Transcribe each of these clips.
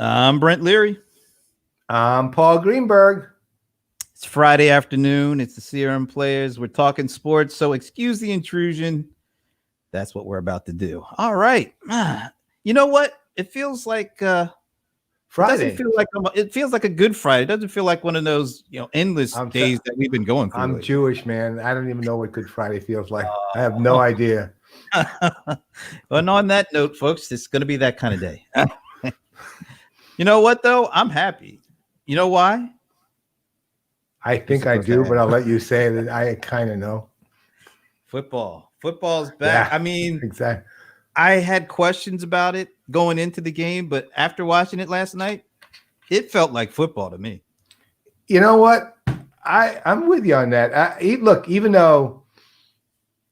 I'm Brent Leary. I'm Paul Greenberg. It's Friday afternoon. It's the CRM Playaz. We're talking sports, so excuse the intrusion. That's what we're about to do. All right. You know what? It feels like Friday. It feels like a good Friday. It doesn't feel like one of those endless days that we've been going through. I'm lately. Jewish, man. I don't even know what Good Friday feels like. I have no idea. And on that note, folks, it's going to be that kind of day. You know what, though? I'm happy. You know why? I think I do, but I'll let you say it. I kind of know. Football's back. Yeah, I mean, exactly. I had questions about it going into the game, but after watching it last night, it felt like football to me. You know what? I'm with you on that. Look, even though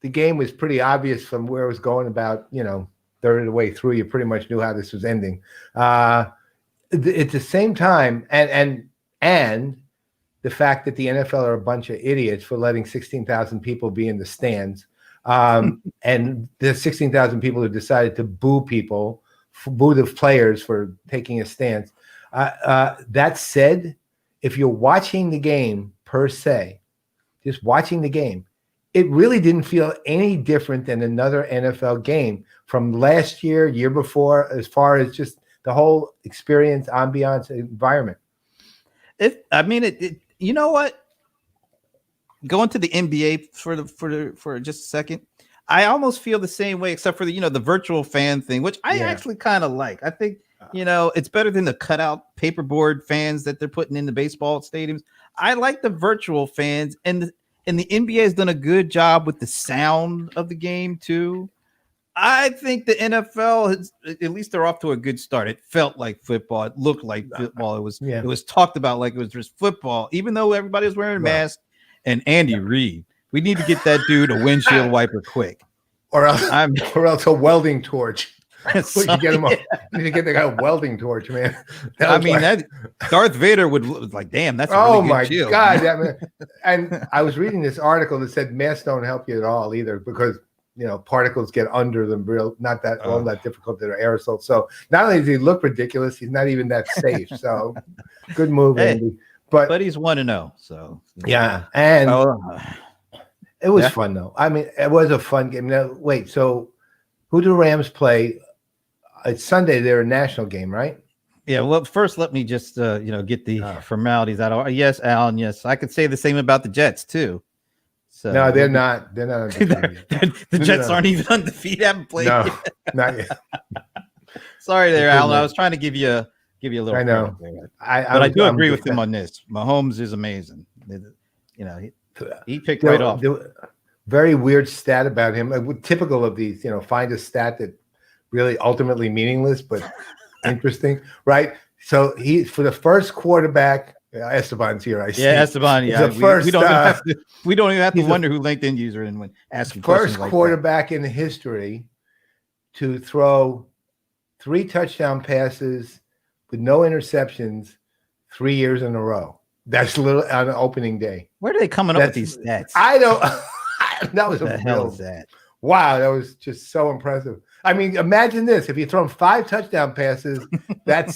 the game was pretty obvious from where it was going, about third of the way through, you pretty much knew how this was ending. At the same time, and the fact that the NFL are a bunch of idiots for letting 16,000 people be in the stands, and the 16,000 people who decided to boo the players for taking a stance. That said, if you're watching the game per se, just watching the game, it really didn't feel any different than another NFL game from last year before, as far as just the whole experience, ambiance, environment. You know what? Going to the NBA for just a second, I almost feel the same way, except for the virtual fan thing, which I actually kind of like. I think it's better than the cutout paperboard fans that they're putting in the baseball stadiums. I like the virtual fans, and the NBA has done a good job with the sound of the game too. I think the NFL at least they're off to a good start. It felt like football. It looked like football. It was talked about like it was just football, even though everybody was wearing masks. And Andy Reid, we need to get that dude a windshield wiper quick, or else a welding torch. You need to get the guy a welding torch, man. That Darth Vader would like, damn, that's a really good shield. God, man. And I was reading this article that said masks don't help you at all either, because particles get under them, not that all that difficult that are aerosols. So not only does he look ridiculous, he's not even that safe. So good move, Andy. But he's 1-0. So yeah, and it was fun though. I mean, it was a fun game. Now, wait, so who do the Rams play? It's Sunday. They're a national game, right? Yeah. Well, first let me just get the formalities out. Yes, Alan. Yes, I could say the same about the Jets too. So no, they're not. They're not undefeated. The Jets aren't even undefeated. Haven't played. No, yet. Not yet. Sorry there, Alan. I was trying to give you a little. I know. I do agree with him on this. Mahomes is amazing. He picked right off. Very weird stat about him. Typical of these, find a stat that really ultimately meaningless but interesting, right? So he, for the first quarterback, Esteban's here. I see. Yeah, Esteban. Yeah, we don't even have to wonder who LinkedIn user and when asking questions. First quarterback in history to throw 3 touchdown passes with no interceptions 3 years in a row. That's little on opening day. Where are they coming up with these stats? I don't. That was what the hell is that? Wow, that was just so impressive. I mean, imagine this: if you thrown 5 touchdown passes, that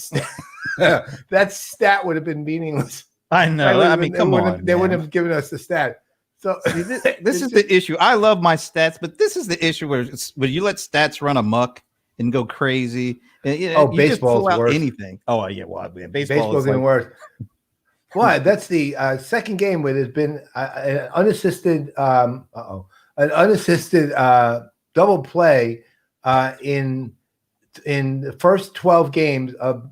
stat would have been meaningless. I know. I mean, come on. They wouldn't have given us the stat. So this is the issue. I love my stats, but this is the issue where you let stats run amok and go crazy. And, baseball's worse. Anything. Oh yeah, well, baseball's even worse. Why? That's the second game where there's been an unassisted double play in the first 12 games of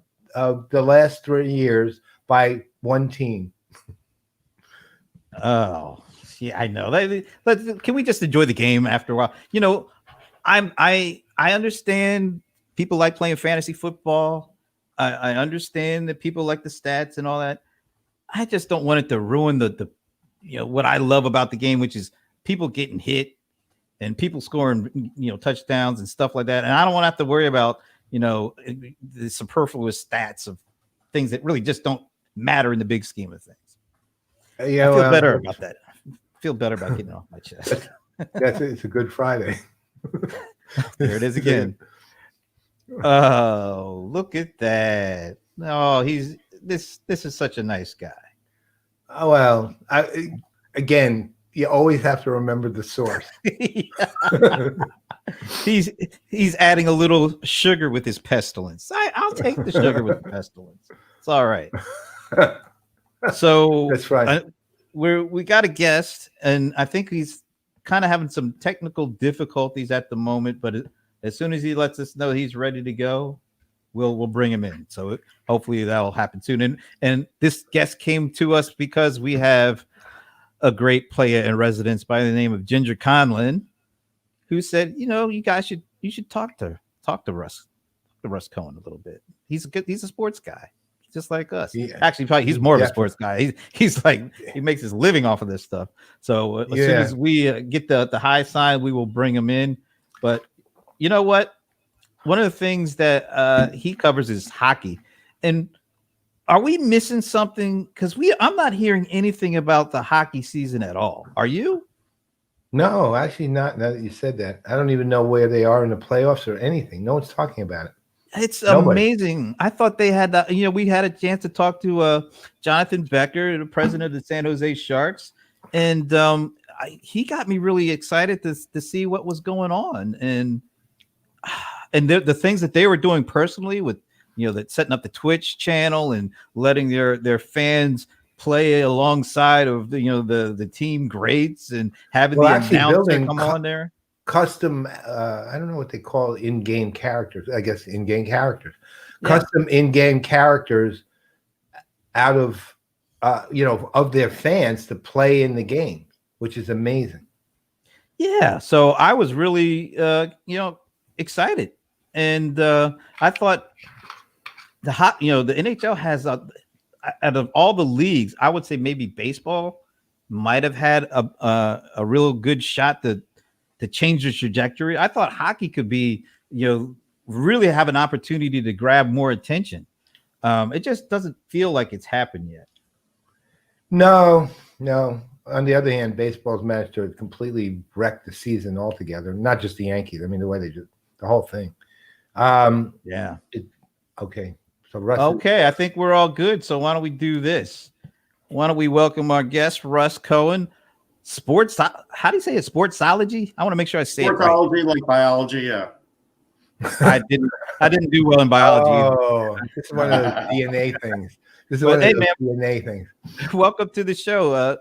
the last 3 years by one team. Oh, yeah, I know. Can we just enjoy the game after a while? I understand people like playing fantasy football. I understand that people like the stats and all that. I just don't want it to ruin the what I love about the game, which is people getting hit and people scoring touchdowns and stuff like that. And I don't want to have to worry about the superfluous stats of things that really just don't matter in the big scheme of things. Yeah, I feel better about that. I feel better about getting off my chest. It's a good Friday. There it is again. Oh, look at that. No, this is such a nice guy. Oh, well, again, you always have to remember the source. He's adding a little sugar with his pestilence. I'll take the sugar with the pestilence. It's all right. So that's right. We got a guest, and I think he's kind of having some technical difficulties at the moment. But as soon as he lets us know he's ready to go, we'll bring him in. So hopefully that'll happen soon. And this guest came to us because we have a great player in residence by the name of Ginger Conlon, who said, you guys should talk to Russ Cohen a little bit. He's a sports guy, just like us. Yeah. Actually, probably he's more of a sports guy. He's like, he makes his living off of this stuff. So as soon as we get the high sign, we will bring him in. But you know what? One of the things that he covers is hockey. And are we missing something? Because I'm not hearing anything about the hockey season at all. Are you? No, actually not. Now that you said that, I don't even know where they are in the playoffs or anything. No one's talking about it. It's amazing. I thought they had that. We had a chance to talk to Jonathan Becker, the president of the San Jose Sharks, and he got me really excited to see what was going on and the things that they were doing personally with that setting up the Twitch channel and letting their fans play alongside of the team greats and having the announcer come on there. Custom, I don't know what they call in-game characters. I guess in-game characters, custom in-game characters out of of their fans to play in the game, which is amazing. Yeah, so I was really excited, and I thought the NHL has out of all the leagues, I would say maybe baseball might have had a real good shot to change the trajectory. I thought hockey could be, really have an opportunity to grab more attention. It just doesn't feel like it's happened yet. No. On the other hand, baseball's managed to completely wreck the season altogether. Not just the Yankees. I mean, the way they do the whole thing. Okay. So Russ. Okay, I think we're all good. So why don't we do this? Why don't we welcome our guest, Russ Cohen? Sports, how do you say it? Sportsology? I want to make sure I say it right. Sportsology, like biology, yeah. I didn't do well in biology. Oh, this is one of those DNA things. DNA things. Welcome to the show.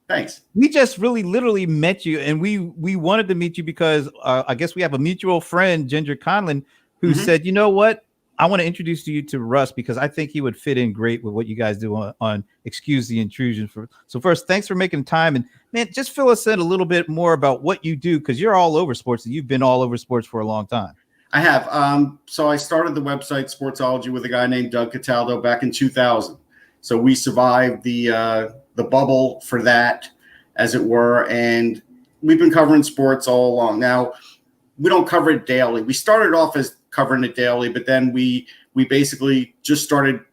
Thanks. We just literally met you, and we wanted to meet you because I guess we have a mutual friend, Ginger Conlon, who said, you know what? I want to introduce you to Russ because I think he would fit in great with what you guys do on Excuse the Intrusion. So first, thanks for making time. And man, just fill us in a little bit more about what you do, because you're all over sports and you've been all over sports for a long time. I have. So I started the website Sportsology with a guy named Doug Cataldo back in 2000. So we survived the bubble for that, as it were. And we've been covering sports all along. Now, we don't cover it daily. We started off as covering it daily, but then we basically just started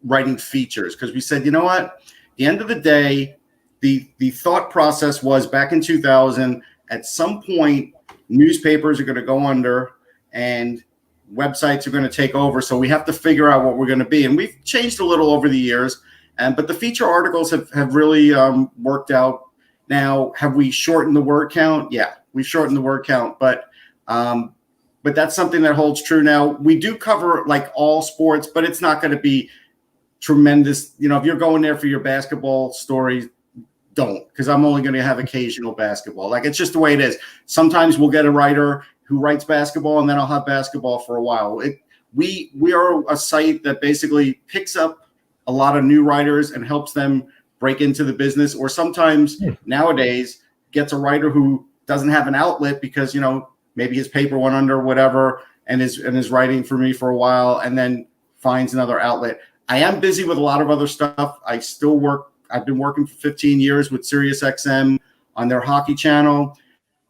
writing features because we said, you know what? At the end of the day, the thought process was back in 2000, at some point, newspapers are going to go under and websites are going to take over. So we have to figure out what we're going to be. And we've changed a little over the years, but the feature articles have really worked out. Now, have we shortened the word count? Yeah, we've shortened the word count, but that's something that holds true. Now, we do cover like all sports, but it's not going to be tremendous. If you're going there for your basketball stories, don't, because I'm only going to have occasional basketball. Like, it's just the way it is. Sometimes we'll get a writer who writes basketball, and then I'll have basketball for a while. We are a site that basically picks up a lot of new writers and helps them break into the business, or sometimes nowadays gets a writer who doesn't have an outlet because, maybe his paper went under, whatever, and is writing for me for a while, and then finds another outlet. I am busy with a lot of other stuff. I still work. I've been working for 15 years with SiriusXM on their hockey channel.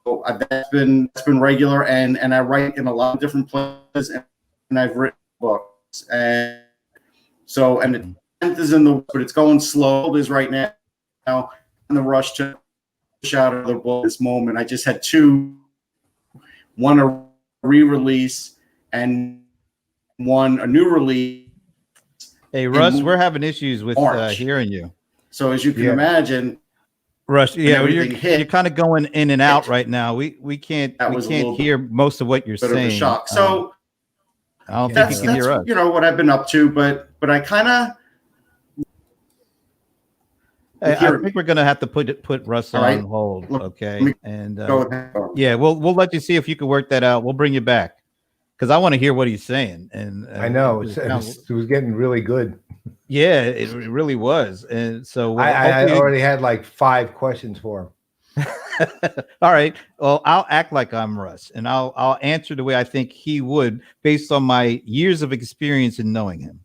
So that's been regular, and I write in a lot of different places, and I've written books. And so, and the 10th is in the, but it's going slow. It is right now. In the rush to push out another book this moment. I just had two. One a re-release and one a new release, Hey, Russ, we're having issues with hearing you. So as you can imagine, Russ, you're kind of going in and out right now. We can't hear most of what you're saying. Of a shock. So I don't think you can hear us. You know what I've been up to, but I kind of. I think we're gonna have to put Russ on hold. Okay, and we'll let you see if you can work that out. We'll bring you back because I want to hear what he's saying. And I know it was getting really good. Yeah, it really was. And so I already had like 5 questions for him. All right. Well, I'll act like I'm Russ, and I'll answer the way I think he would, based on my years of experience in knowing him.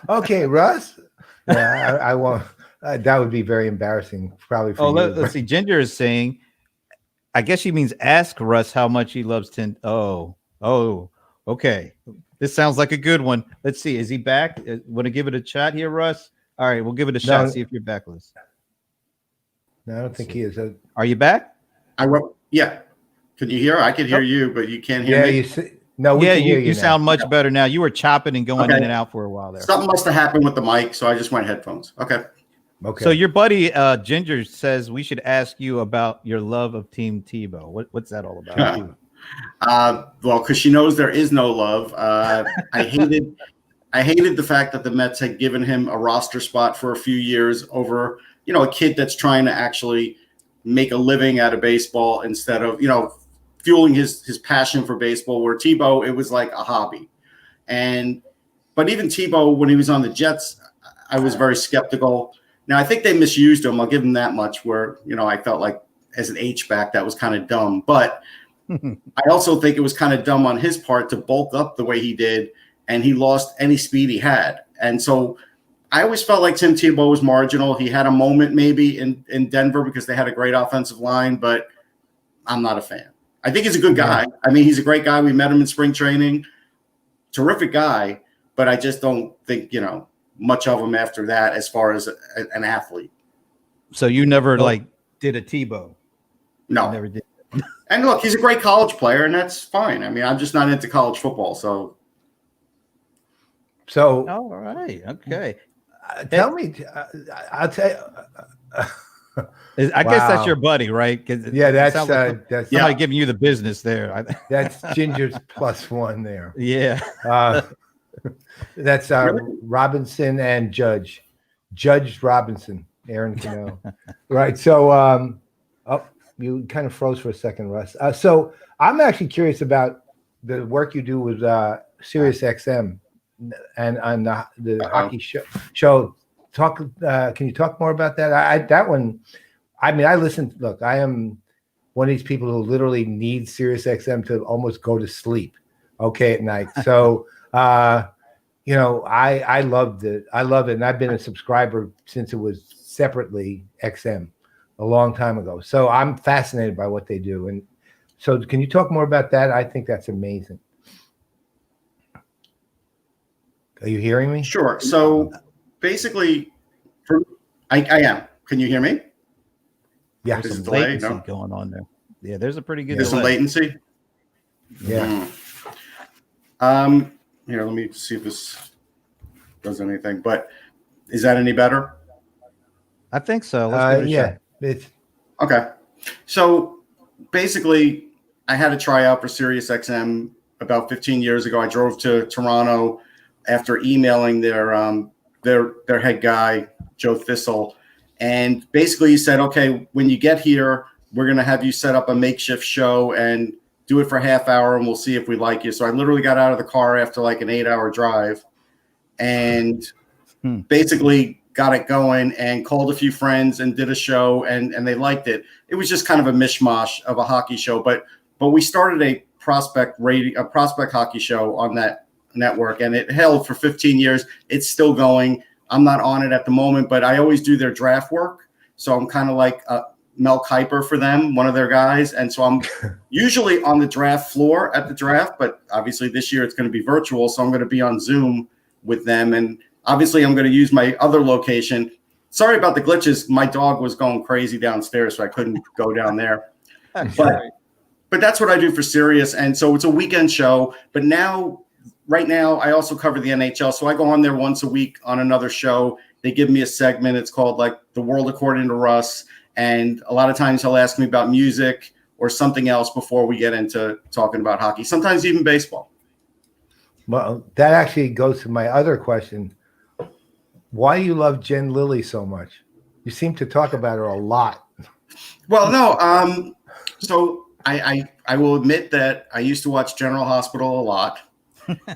Okay, Russ. Yeah, I won't. That would be very embarrassing, probably. For you. Let's see. Ginger is saying, I guess she means ask Russ how much he loves Tin. Oh, okay. This sounds like a good one. Let's see. Is he back? Want to give it a shot here, Russ? All right, we'll give it a shot. See if you're back, Liz. No, I don't think he is. Are you back? Yeah. Can you hear? I can hear you, but you can't hear me. You see, no. We can hear you sound much better now. You were chopping and going in and out for a while there. Something must have happened with the mic, so I just went headphones. Okay. So your buddy Ginger says we should ask you about your love of Team Tebow. What's that all about? Well, because she knows there is no love. I hated the fact that the Mets had given him a roster spot for a few years over, a kid that's trying to actually make a living out of baseball instead of, fueling his passion for baseball. Where Tebow, it was like a hobby. But even Tebow, when he was on the Jets, I was very skeptical. Now, I think they misused him. I'll give him that much where, I felt like as an H-back, that was kind of dumb. But I also think it was kind of dumb on his part to bulk up the way he did, and he lost any speed he had. And so I always felt like Tim Tebow was marginal. He had a moment maybe in Denver because they had a great offensive line, but I'm not a fan. I think he's a good guy. I mean, he's a great guy. We met him in spring training. Terrific guy, but I just don't think, much of him after that as far as an athlete. So you never did a Tebow? No. You never did. And look, he's a great college player, and that's fine. I mean, I'm just not into college football, so. All right, okay. Tell me, I'll tell you. I guess that's your buddy, right? That's somebody giving you the business there. That's Ginger's +1 there. Yeah. That's Robinson and Judge Robinson, Aaron Cano. Right. So, you kind of froze for a second, Russ. So I'm actually curious about the work you do with Sirius XM and on the hockey show. Can you talk more about that? That one, I mean, I listened. Look, I am one of these people who literally need Sirius XM to almost go to sleep. Okay, at night. So, I loved it. I love it, and I've been a subscriber since it was separately XM a long time ago. So I'm fascinated by what they do. And so can you talk more about that? I think that's amazing. Are you hearing me? Sure. So basically, I am. Can you hear me? Yeah. There's some latency going on there. Yeah, there's a pretty good There's some latency? Yeah. Here, let me see if this does anything. But is that any better? I think so. Let's give it a shot. Okay. So basically, I had a tryout for Sirius XM about 15 years ago. I drove to Toronto after emailing their head guy, Joe Thistle. And basically he said, okay, when you get here, we're going to have you set up a makeshift show and do it for a half hour, and we'll see if we like you. So I literally got out of the car after like an 8-hour drive and basically got it going and called a few friends and did a show, and they liked it. It was just kind of a mishmash of a hockey show, but we started a prospect hockey show on that network, and it held for 15 years. It's still going. I'm not on it at the moment, but I always do their draft work. So I'm kind of like Mel Kiper for them, one of their guys. And so I'm usually on the draft floor at the draft, but obviously this year it's going to be virtual. So I'm going to be on Zoom with them. And obviously I'm going to use my other location. Sorry about the glitches. My dog was going crazy downstairs, so I couldn't go down there. But that's what I do for Sirius. And so it's a weekend show. But now right now I also cover the NHL. So I go on there once a week on another show. They give me a segment. It's called like The World According to Russ. And a lot of times he'll ask me about music or something else before we get into talking about hockey, sometimes even baseball. Well, that actually goes to my other question. Why do you love Jen Lilly so much? You seem to talk about her a lot. Well, no. So I will admit that I used to watch General Hospital a lot,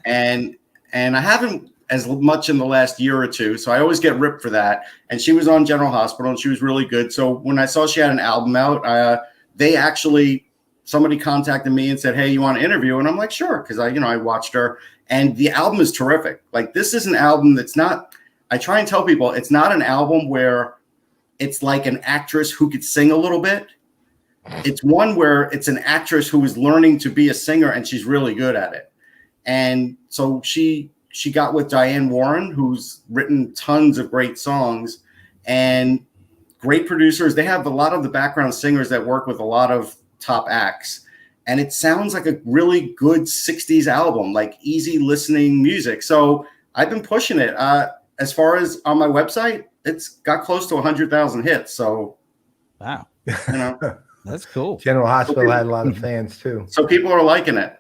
and I haven't as much in the last year or two. So I always get ripped for that. And she was on General Hospital, and she was really good. So when I saw she had an album out, somebody contacted me and said, "Hey, you want to interview?" And I'm like, "Sure," because I watched her, and the album is terrific. Like, this is an album that's not. I try and tell people it's not an album where it's like an actress who could sing a little bit. It's one where it's an actress who is learning to be a singer, and she's really good at it. And so she got with Diane Warren, who's written tons of great songs and great producers. They have a lot of the background singers that work with a lot of top acts. And it sounds like a really good 60s album, like easy listening music. So I've been pushing it. As far as on my website, it's got close to 100,000 hits. So, wow, that's cool. General Hospital had a lot of fans too. So people are liking it.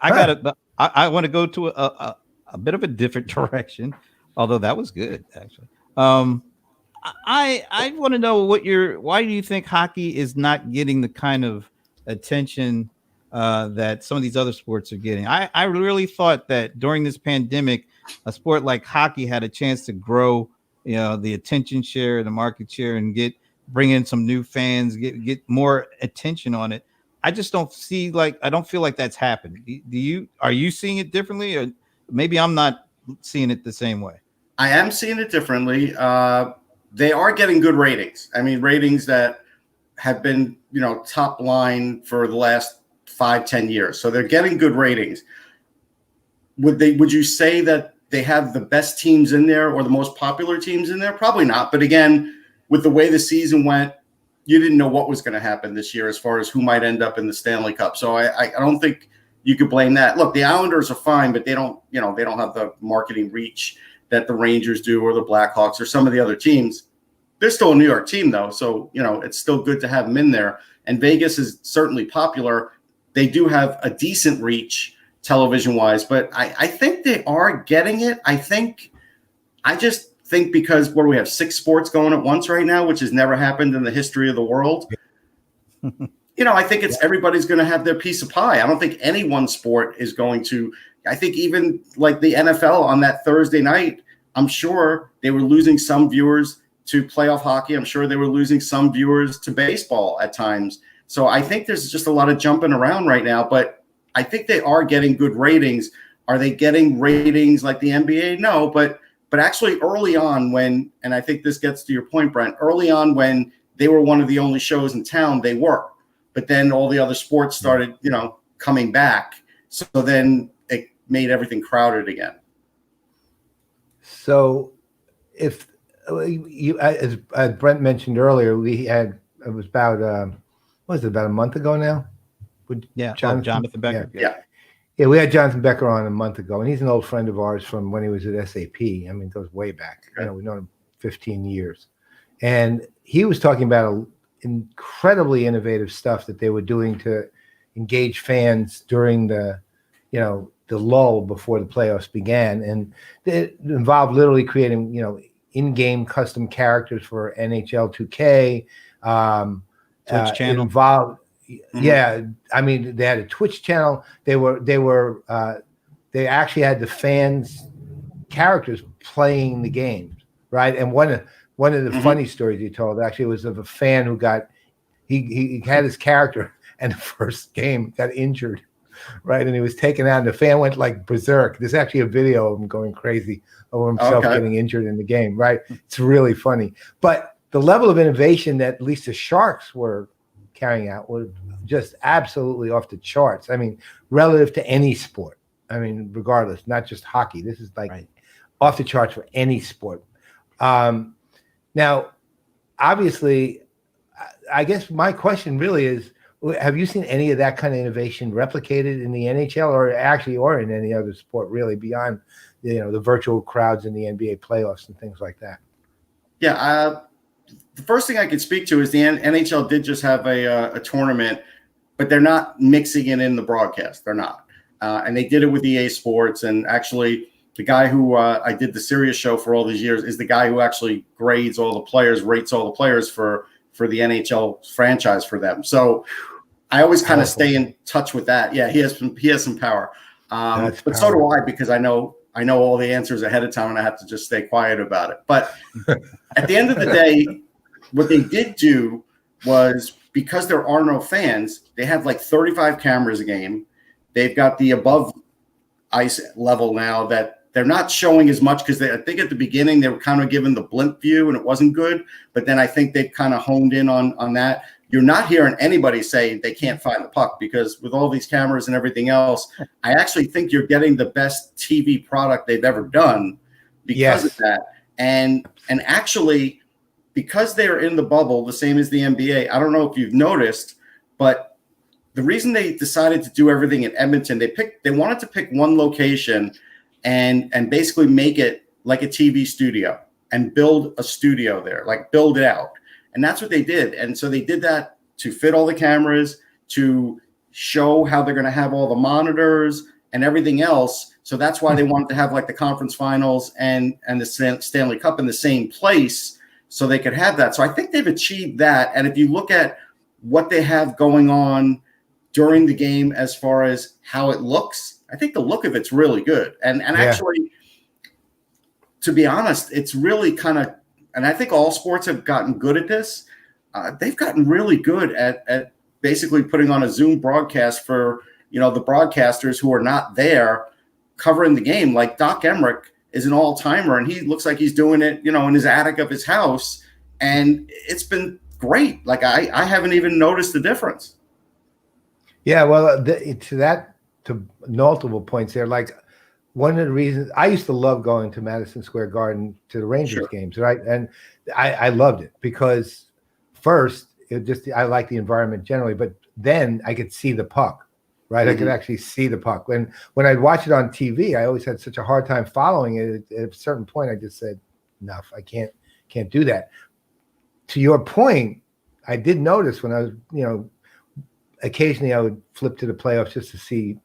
I want to go to a bit of a different direction, although that was good actually. I want to know why do you think hockey is not getting the kind of attention that some of these other sports are getting? I really thought that during this pandemic, a sport like hockey had a chance to grow, the attention share, the market share, and bring in some new fans, get more attention on it. I just don't feel like that's happened. Are you seeing it differently, or maybe I'm not seeing it the same way? I am seeing it differently. They are getting good ratings. I mean, ratings that have been, top line for the last 5-10 years. So they're getting good ratings. Would you say that they have the best teams in there or the most popular teams in there? Probably not. But again, with the way the season went, you didn't know what was going to happen this year as far as who might end up in the Stanley Cup. So I don't think you could blame that. Look, the Islanders are fine, but they don't have the marketing reach that the Rangers do or the Blackhawks or some of the other teams. They're still a New York team, though. So, it's still good to have them in there. And Vegas is certainly popular. They do have a decent reach television-wise, but I think they are getting it. I just think because we have 6 sports going at once right now, which has never happened in the history of the world. I think everybody's going to have their piece of pie. I don't think any one sport is going to. I think even like the NFL on that Thursday night, I'm sure they were losing some viewers to playoff hockey. I'm sure they were losing some viewers to baseball at times. So I think there's just a lot of jumping around right now, but I think they are getting good ratings. Are they getting ratings like the NBA? No, but actually early on and I think this gets to your point, Brent, early on when they were one of the only shows in town, they were. But then all the other sports started, coming back. So then it made everything crowded again. So if as Brent mentioned earlier, it was about about a month ago now? Jonathan Becker. Yeah, we had Jonathan Becker on a month ago, and he's an old friend of ours from when he was at SAP. I mean, it goes way back. Okay. We've known him 15 years. And he was talking about incredibly innovative stuff that they were doing to engage fans during the lull before the playoffs began. And it involved literally creating, in-game custom characters for NHL 2K. Twitch channel. Involved. Yeah, I mean, they had a Twitch channel. They actually had the fans' characters playing the games, right? And one of the funny stories he told actually was of a fan who he had his character and the first game got injured, right? And he was taken out, and the fan went like berserk. There's actually a video of him going crazy over himself getting injured in the game, right? It's really funny. But the level of innovation that at least the Sharks were carrying out was just absolutely off the charts. I mean, relative to any sport. I mean, regardless, not just hockey. This is like off the charts for any sport. Now, obviously, I guess my question really is, Have you seen any of that kind of innovation replicated in the NHL or in any other sport really beyond, the virtual crowds in the NBA playoffs and things like that? Yeah. The first thing I could speak to is the NHL did just have a tournament, but they're not mixing it in the broadcast. They're not. And they did it with EA Sports. And actually, the guy who I did the Sirius show for all these years is the guy who actually rates all the players for the NHL franchise for them. So I always kind of stay in touch with that. Yeah, he has some power. But so do I, because I know all the answers ahead of time and I have to just stay quiet about it. But at the end of the day, what they did do was, because there are no fans, they have like 35 cameras a game. They've got the above ice level now that they're not showing as much, because I think at the beginning they were kind of given the blimp view and it wasn't good. But then I think they've kind of honed in on that. You're not hearing anybody say they can't find the puck, because with all these cameras and everything else, I actually think you're getting the best TV product they've ever done because of that. And actually, because they're in the bubble, the same as the NBA, I don't know if you've noticed, but the reason they decided to do everything in Edmonton, they wanted to pick one location and basically make it like a TV studio and build a studio there, like build it out. And that's what they did. And so they did that to fit all the cameras, to show how they're going to have all the monitors and everything else. So that's why they wanted to have like the conference finals and the Stanley Cup in the same place, so they could have that. So I think they've achieved that. And if you look at what they have going on during the game as far as how it looks, I think the look of it's really good. And actually, to be honest, it's really kind of, and I think all sports have gotten good at this. They've gotten really good at basically putting on a Zoom broadcast for, the broadcasters who are not there covering the game. Like Doc Emmerich is an all-timer, and he looks like he's doing it, in his attic of his house. And it's been great. Like I haven't even noticed the difference. Yeah, well, to multiple points there, like one of the reasons I used to love going to Madison Square Garden to the Rangers games, right? And I loved it because first, I like the environment generally, but then I could see the puck, right? I could actually see the puck. When I'd watch it on TV, I always had such a hard time following it. At a certain point, I just said, enough. I can't do that. To your point, I did notice when I was, occasionally I would flip to the playoffs just to see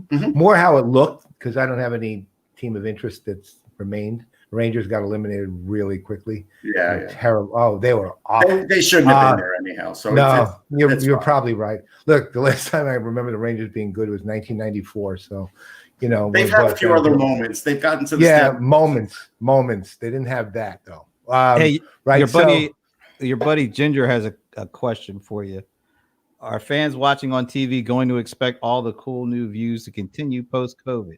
more how it looked, because I don't have any team of interest that's remained. Rangers got eliminated really quickly. Yeah. Terrible. Oh, they were awful. They shouldn't have been there anyhow. So no, you're probably right. Look, the last time I remember the Rangers being good was 1994. So, they've had a few other moments. They've gotten to the moments. They didn't have that though. Hey, right? Your buddy Ginger has a question for you. Are fans watching on TV going to expect all the cool new views to continue post-COVID?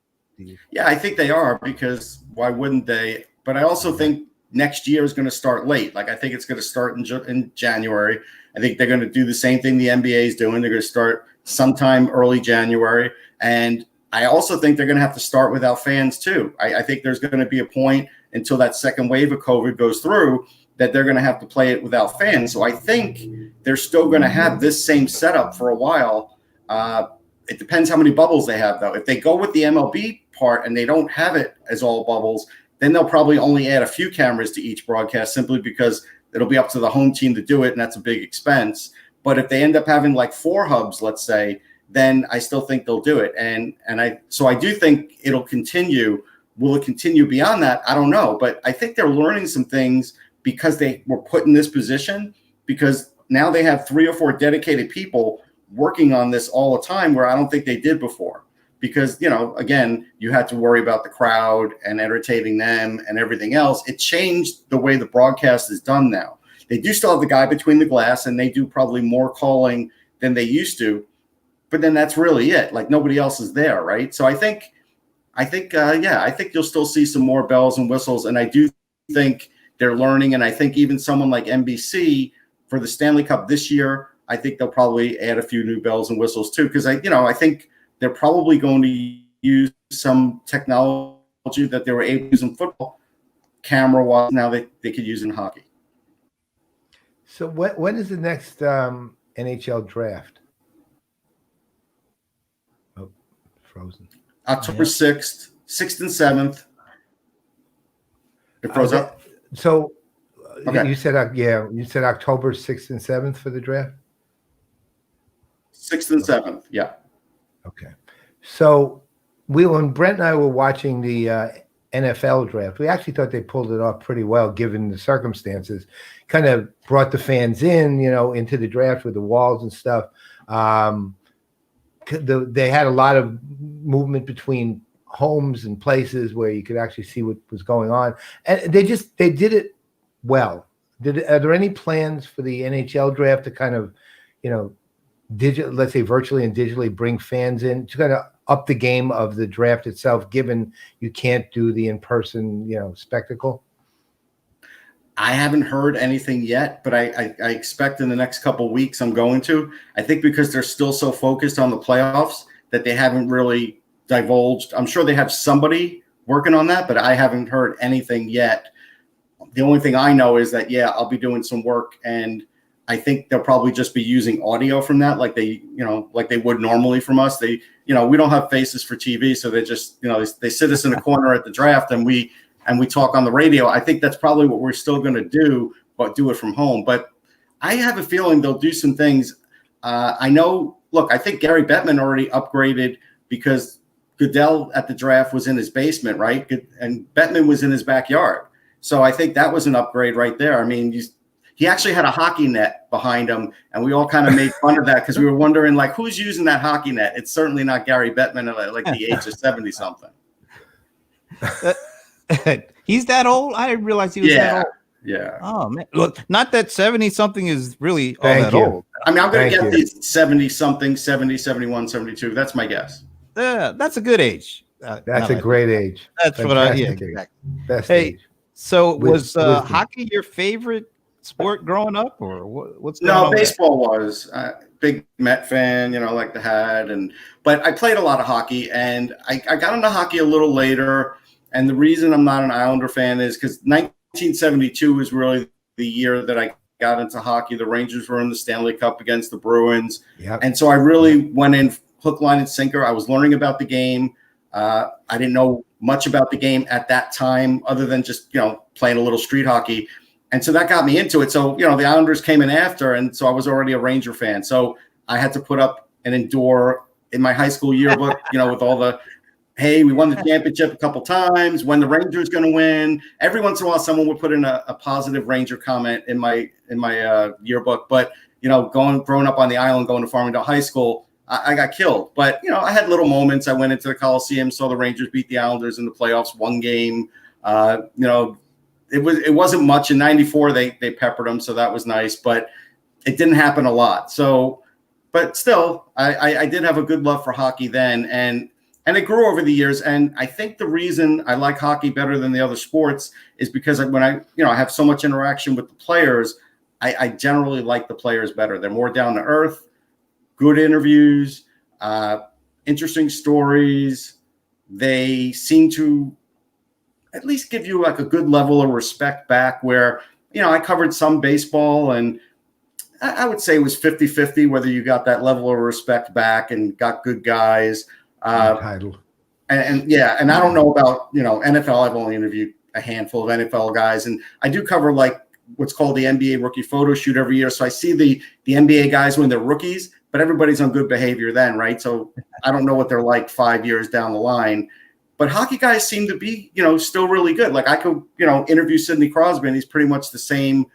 Yeah, I think they are, because why wouldn't they? But I also think next year is going to start late. Like I think it's going to start in January. I think they're going to do the same thing the NBA is doing. They're going to start sometime early January. And I also think they're going to have to start without fans too. I think there's going to be a point until that second wave of COVID goes through that they're going to have to play it without fans. So I think they're still going to have this same setup for a while. It depends how many bubbles they have, though. If they go with the MLB part and they don't have it as all bubbles, then they'll probably only add a few cameras to each broadcast, simply because it'll be up to the home team to do it, and that's a big expense. But if they end up having like 4 hubs, let's say, then I still think they'll do it. So I do think it'll continue. Will it continue beyond that? I don't know. But I think they're learning some things because they were put in this position, because now they have 3 or 4 dedicated people working on this all the time, where I don't think they did before. Because, again, you had to worry about the crowd and entertaining them and everything else. It changed the way the broadcast is done now. They do still have the guy between the glass, and they do probably more calling than they used to. But then that's really it. Like nobody else is there, right? So I think you'll still see some more bells and whistles. And I do think they're learning. And I think even someone like NBC for the Stanley Cup this year, I think they'll probably add a few new bells and whistles too. Because I think they're probably going to use some technology that they were able to use in football, camera-wise, now they could use in hockey. So when is the next NHL draft? frozen. October 6th, 6th and 7th. It froze up. So Okay. you said October 6th and 7th for the draft? 6th and 7th, yeah. Okay. So when Brent and I were watching the NFL draft, we actually thought they pulled it off pretty well given the circumstances. Kind of brought the fans in, into the draft with the walls and stuff. They had a lot of movement between homes and places where you could actually see what was going on, and they did it well. Are there any plans for the NHL draft to kind of, let's say virtually and digitally bring fans in to kind of up the game of the draft itself, given you can't do the in-person, spectacle? I haven't heard anything yet, but I expect in the next couple of weeks I'm going to. I think because they're still so focused on the playoffs that they haven't really divulged. I'm sure they have somebody working on that, but I haven't heard anything yet. The only thing I know is that, I'll be doing some work, and I think they'll probably just be using audio from that like they would normally from us. We don't have faces for TV, so they just, they sit us in a corner at the draft and we talk on the radio. I think that's probably what we're still going to do, but do it from home. But I have a feeling they'll do some things. I think Gary Bettman already upgraded because Goodell at the draft was in his basement, right? And Bettman was in his backyard. So I think that was an upgrade right there. I mean, he actually had a hockey net behind him, and we all kind of made fun of that because we were wondering, who's using that hockey net? It's certainly not Gary Bettman at the age of 70-something. He's that old? I didn't realize he was that old. Yeah. Oh, man. Look, not that 70-something is really all that old. I mean, I'm going to get these 70-something, 70, 71, 72. That's my guess. That's a good age. That's a great age. That's what exactly. Best age. So was hockey your favorite sport growing up, or what's going on? No, baseball was. Big Met fan, like the hat. But I played a lot of hockey, and I got into hockey a little later. And the reason I'm not an Islander fan is because 1972 was really the year that I got into hockey. The Rangers were in the Stanley Cup against the Bruins. Yep. And so I really went in hook, line, and sinker. I was learning about the game. I didn't know much about the game at that time other than just, playing a little street hockey. And so that got me into it. So, the Islanders came in after, and so I was already a Ranger fan. So I had to put up and endure in my high school yearbook, with all the, hey, we won the championship a couple times, when the Rangers going to win. Every once in a while, someone would put in a positive Ranger comment in my yearbook. But, growing up on the island, going to Farmingdale High School, I got killed. But, I had little moments. I went into the Coliseum, saw the Rangers beat the Islanders in the playoffs, one game. It wasn't much. In 94, they peppered them, so that was nice. But it didn't happen a lot. So, but still, I did have a good love for hockey then. And it grew over the years. And I think the reason I like hockey better than the other sports is because when I have so much interaction with the players, I generally like the players better. They're more down to earth, good interviews, interesting stories. They seem to at least give you a good level of respect back where, I covered some baseball and I would say it was 50-50 whether you got that level of respect back and got good guys. Untitled. And I don't know about, NFL. I've only interviewed a handful of NFL guys, and I do cover what's called the NBA rookie photo shoot every year. So I see the NBA guys when they're rookies, but everybody's on good behavior then, right? So I don't know what they're like 5 years down the line. But hockey guys seem to be, still really good. I could, interview Sidney Crosby, and he's pretty much the same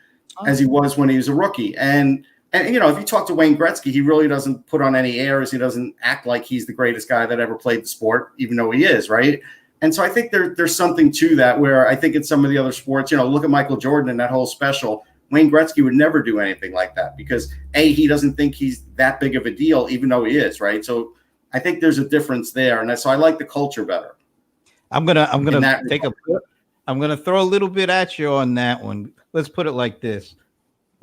as he was when he was a rookie. And if you talk to Wayne Gretzky, he really doesn't put on any airs. He doesn't act like he's the greatest guy that ever played the sport, even though he is, right? And so I think there's something to that where I think in some of the other sports, look at Michael Jordan and that whole special. Wayne Gretzky would never do anything like that because, A, he doesn't think he's that big of a deal, even though he is, right? So I think there's a difference there. And so I like the culture better. I'm gonna throw a little bit at you on that one. Let's put it like this: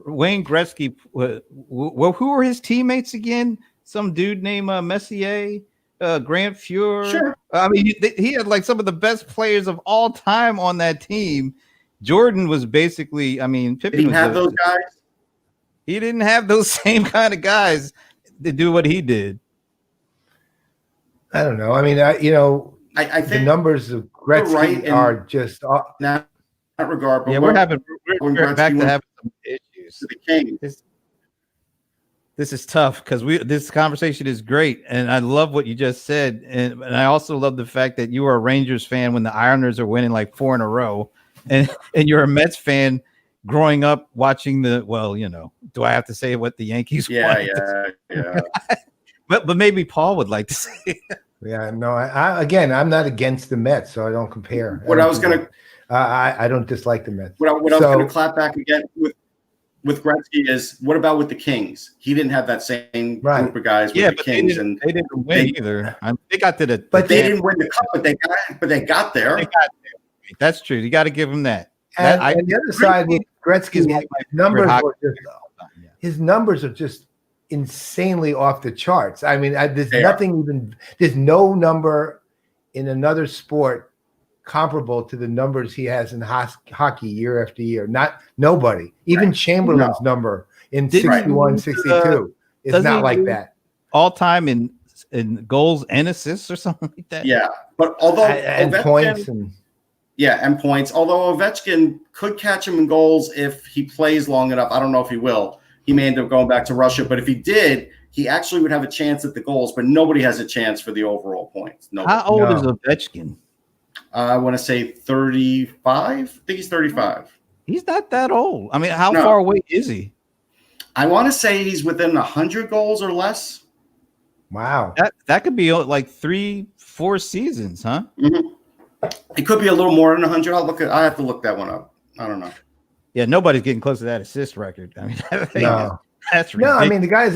Wayne Gretzky. Well, who were his teammates again? Some dude named Messier, Grant Fuhr. Sure. I mean, he had some of the best players of all time on that team. Jordan was basically, Pippen didn't have those guys. He didn't have those same kind of guys to do what he did. I don't know. I mean, I think the numbers of Gretzky right are just that regard. But Yeah, we're back to having some issues. To the Kings. This is tough because this conversation is great, and I love what you just said, and I also love the fact that you are a Rangers fan when the Islanders are winning like 4 in a row, and you're a Mets fan growing up watching do I have to say what the Yankees won? Yeah. but maybe Paul would like to say. Yeah, no. I'm not against the Mets, so I don't compare. I don't dislike the Mets. What I was going to clap back again with Gretzky is, what about with the Kings? He didn't have that same group of guys with the Kings, they didn't win either. They got to the, but they didn't win the cup. But they got there. That's true. You got to give them that. And the other side with Gretzky's his numbers are just insanely off the charts. I mean, there's no number in another sport comparable to the numbers he has in hockey year after year. Nobody. Even Chamberlain's number in 61, 62 is not like that. All time in goals and assists or something like that. Yeah, but although and points and points. Although Ovechkin could catch him in goals if he plays long enough. I don't know if he will. He may end up going back to Russia, but if he did, he actually would have a chance at the goals. But nobody has a chance for the overall points. How old is Ovechkin? I want to say 35. I think he's 35. He's not that old. I mean, how far away is he? I want to say he's within 100 goals or less. Wow. That could be like 3-4 seasons, huh? Mm-hmm. It could be a little more than 100. I have to look that one up. I don't know. Yeah, nobody's getting close to that assist record. I mean, that's ridiculous. No, I mean, the guys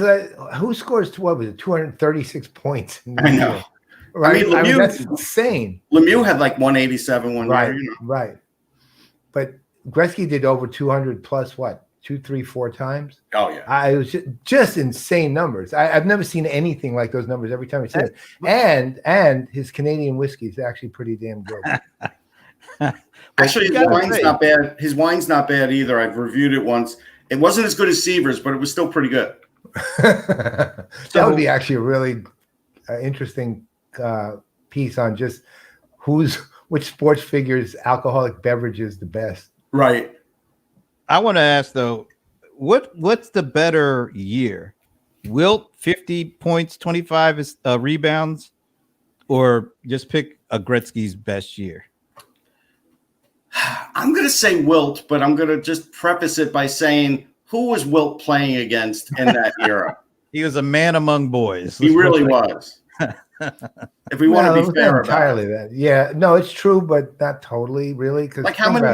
who scores 236 points. I know. Right. I mean, that's insane. Lemieux had like 187 one year. Right. But Gretzky did over 200 plus 2, 3, 4 times. Oh yeah. It was just insane numbers. I've never seen anything like those numbers every time I see it. And his Canadian whiskey is actually pretty damn good. Actually, his wine's not bad. His wine's not bad either. I've reviewed it once. It wasn't as good as Seaver's, but it was still pretty good. That would be actually a really interesting piece on just which sports figures alcoholic beverage is the best. Right. I want to ask though, what's the better year? Wilt 50 points, 25 rebounds, or just pick a Gretzky's best year? I'm going to say Wilt, but I'm going to just preface it by saying, who was Wilt playing against in that era? He was a man among boys. He really was. If we want to be fair entirely about it. Yeah, no, it's true, but not totally, really. Like how many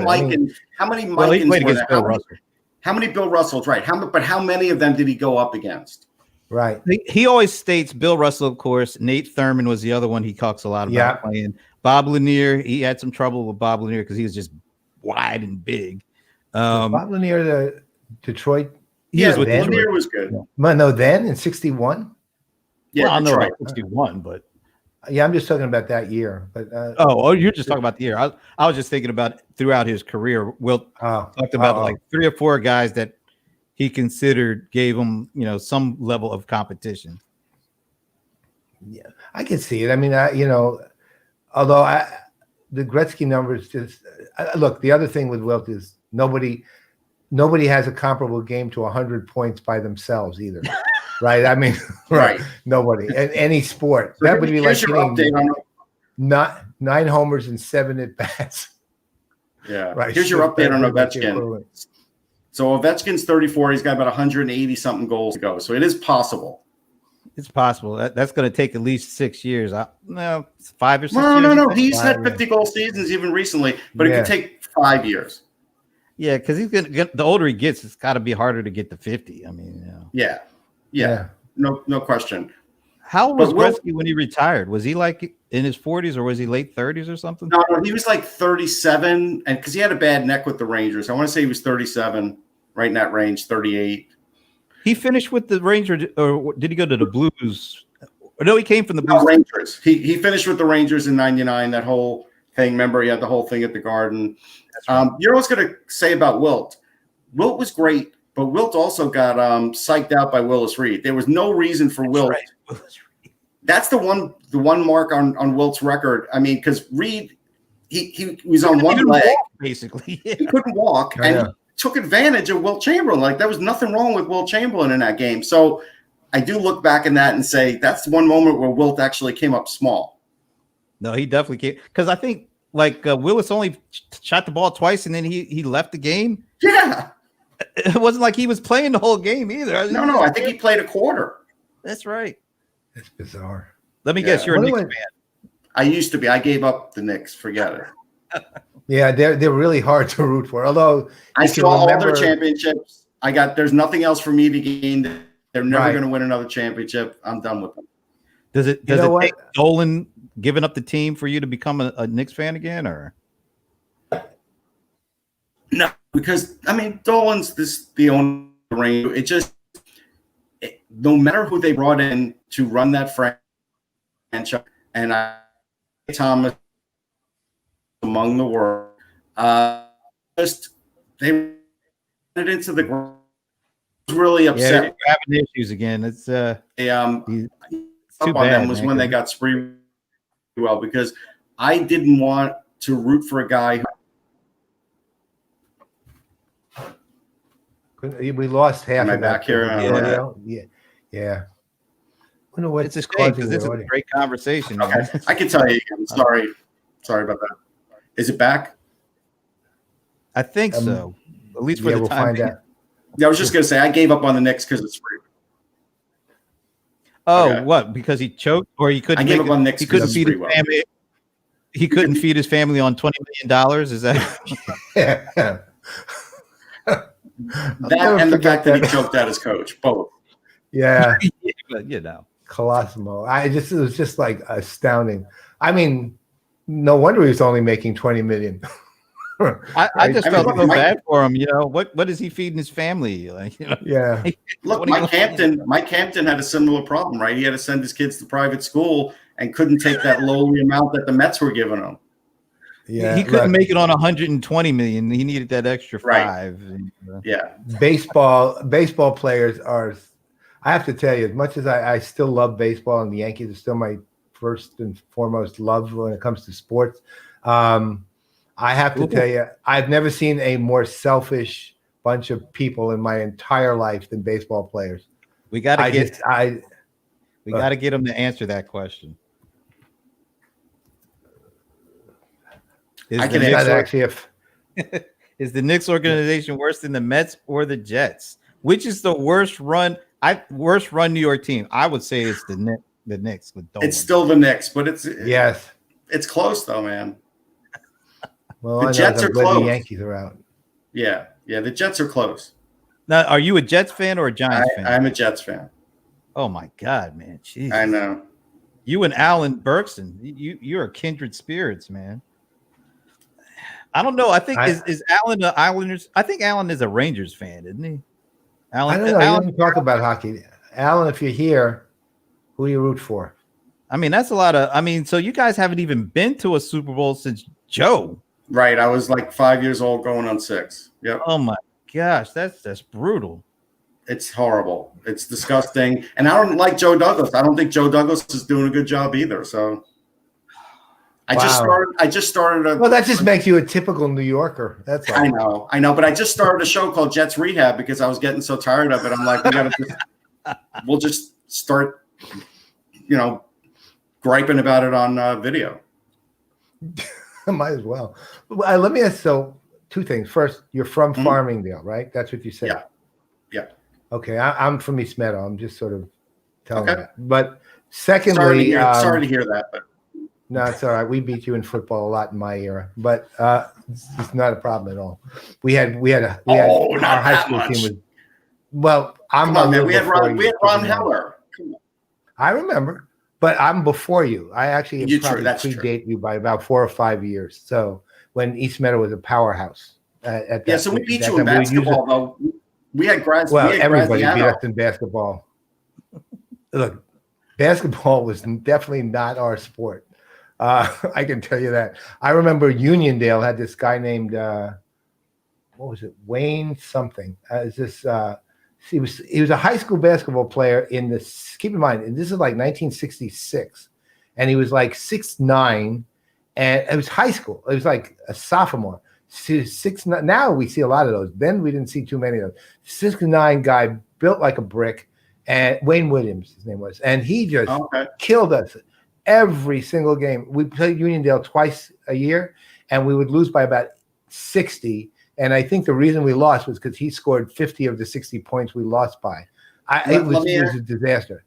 Bill Russells, right? How many of them did he go up against? Right. He always states Bill Russell, of course. Nate Thurman was the other one he talks a lot about playing. Bob Lanier, he had some trouble with Bob Lanier because he was just wide and big. Bob Lanier, the Detroit. Lanier was good. No, then in 61. Yeah, well, I know about 61, but I'm just talking about that year. But you're just talking about the year. I was just thinking about throughout his career. Wilt talked about like 3 or 4 guys that he considered gave him, some level of competition. Yeah, I can see it. I mean, although the Gretzky numbers just look. The other thing with Wilt is nobody has a comparable game to 100 points by themselves either. Right. I mean, right. Nobody in any sport. That would be like hitting 9 homers and 7 at bats. Yeah. Right. Here's your update on Ovechkin. So Ovechkin's 34. He's got about 180 something goals to go. So it is possible. It's possible. That's going to take at least 6 years. 5 or 6 years. No. He's had 50 goal seasons even recently, but it could take 5 years. Yeah, because he's gonna get the older he gets, it's got to be harder to get to 50. I mean, Yeah. No question. How old was Gretzky when he retired? Was he like in his 40s or was he late 30s or something? No, he was like 37, and because he had a bad neck with the Rangers. I want to say he was 37, right in that range, 38. He finished with the Rangers, or did he go to the Blues? No, he came from the Blues. Rangers. He finished with the Rangers in '99. That whole thing. Remember, he had the whole thing at the Garden. Right. You know what I was going to say about Wilt? Wilt was great. But Wilt also got psyched out by Willis Reed. There was no reason for Wilt. that's the one mark on Wilt's record. I mean, because Reed, he was on one leg, walk, basically. Yeah. He couldn't walk, and he took advantage of Wilt Chamberlain. Like, there was nothing wrong with Wilt Chamberlain in that game. So I do look back in that and say that's one moment where Wilt actually came up small. No, he definitely came, because I think Willis only shot the ball twice and then he left the game. Yeah, it wasn't like he was playing the whole game either. No, I think he played a quarter. That's right. That's bizarre. Let me guess, you're a Knicks fan. I used to be. I gave up the Knicks. Forget it. Yeah, they're really hard to root for. Although I saw all their championships. There's nothing else for me to gain. They're never going to win another championship. I'm done with them. Does it take Dolan giving up the team for you to become a Knicks fan again, or? No, because I mean, Dolan's the owner of the ring. No matter who they brought in to run that franchise, and Thomas among the world, they ran it into the ground. Really upset. Yeah, having issues again. It's too on bad, them was when they got spree well, because I didn't want to root for a guy we lost half of back here. Yeah. I know what it's a shame, because this is a great conversation. Okay. I can tell you again. Sorry about that. Is it back? I think so. At least for the time being. Yeah, I was just gonna say I gave up on the Knicks because it's free. Oh, okay. What? Because he choked, or he couldn't? I gave up on Knicks. He couldn't feed his family. He couldn't feed his family on $20 million. Is that? Yeah. That and the fact that he choked out his coach, both. Yeah. But Colosimo. It was just like astounding. I mean, no wonder he was only making $20 million. I just felt so bad for him. What is he feeding his family? Yeah. Look, Mike Hampton had a similar problem, right? He had to send his kids to private school and couldn't take that lowly amount that the Mets were giving him. Yeah, he couldn't make it on 120 million. He needed that extra $5. Yeah. Baseball players are. I have to tell you, as much as I still love baseball, and the Yankees are still my first and foremost love when it comes to sports. I have to tell you, I've never seen a more selfish bunch of people in my entire life than baseball players. We got to get them to answer that question. Is the Knicks organization worse than the Mets or the Jets? Which is the worst run New York team? I would say it's the Knicks with Dolan. It's still the Knicks, but it's close though, man. Well, the Jets are close. The Yankees are out. Yeah, the Jets are close. Now, are you a Jets fan or a Giants fan? I'm a Jets fan. Oh my God, man! Jeez. I know. You and Alan Berkson, you're kindred spirits, man. I don't know. I think is Alan the Islanders? I think Alan is a Rangers fan, isn't he? Alan, I don't know. Alan, you don't talk about hockey, Alan. If you're here, who do you root for? I mean, that's a lot of. I mean, so you guys haven't even been to a Super Bowl since Joe. Right. I was like 5 years old, going on 6. Yep. Oh my gosh, that's brutal. It's horrible. It's disgusting. And I don't like Joe Douglas. I don't think Joe Douglas is doing a good job either. So I just started. Well, that just makes you a typical New Yorker. That's all. I know. But I just started a show called Jets Rehab because I was getting so tired of it. I'm like, we'll just start, griping about it on video. Might as well. Let me ask. So, two things. First, you're from Farmingdale, right? That's what you said. Yeah. Okay, I'm from East Meadow. I'm just sort of telling that. But secondly, sorry to hear that. But no, it's all right. We beat you in football a lot in my era, but it's not a problem at all. We had our high school team was. Well, I'm not. We had Ron Heller. Come on. I remember. But I'm before you. I actually predate you by about 4 or 5 years. So when East Meadow was a powerhouse at that. So we beat you in basketball, though. We had grads. Everybody beat us in basketball. Look, basketball was definitely not our sport. I can tell you that. I remember Uniondale had this guy named what was it, Wayne something. Is this he was a high school basketball player in this. Keep in mind, this is like 1966, and he was like 6'9", and it was high school. It was like a sophomore. 6'9". Now we see a lot of those. Then we didn't see too many of those. 6'9" guy, built like a brick, and Wayne Williams, his name was, and he just killed us every single game. We played Uniondale twice a year, and we would lose by about 60. And I think the reason we lost was because he scored 50 of the 60 points we lost by. It was a disaster.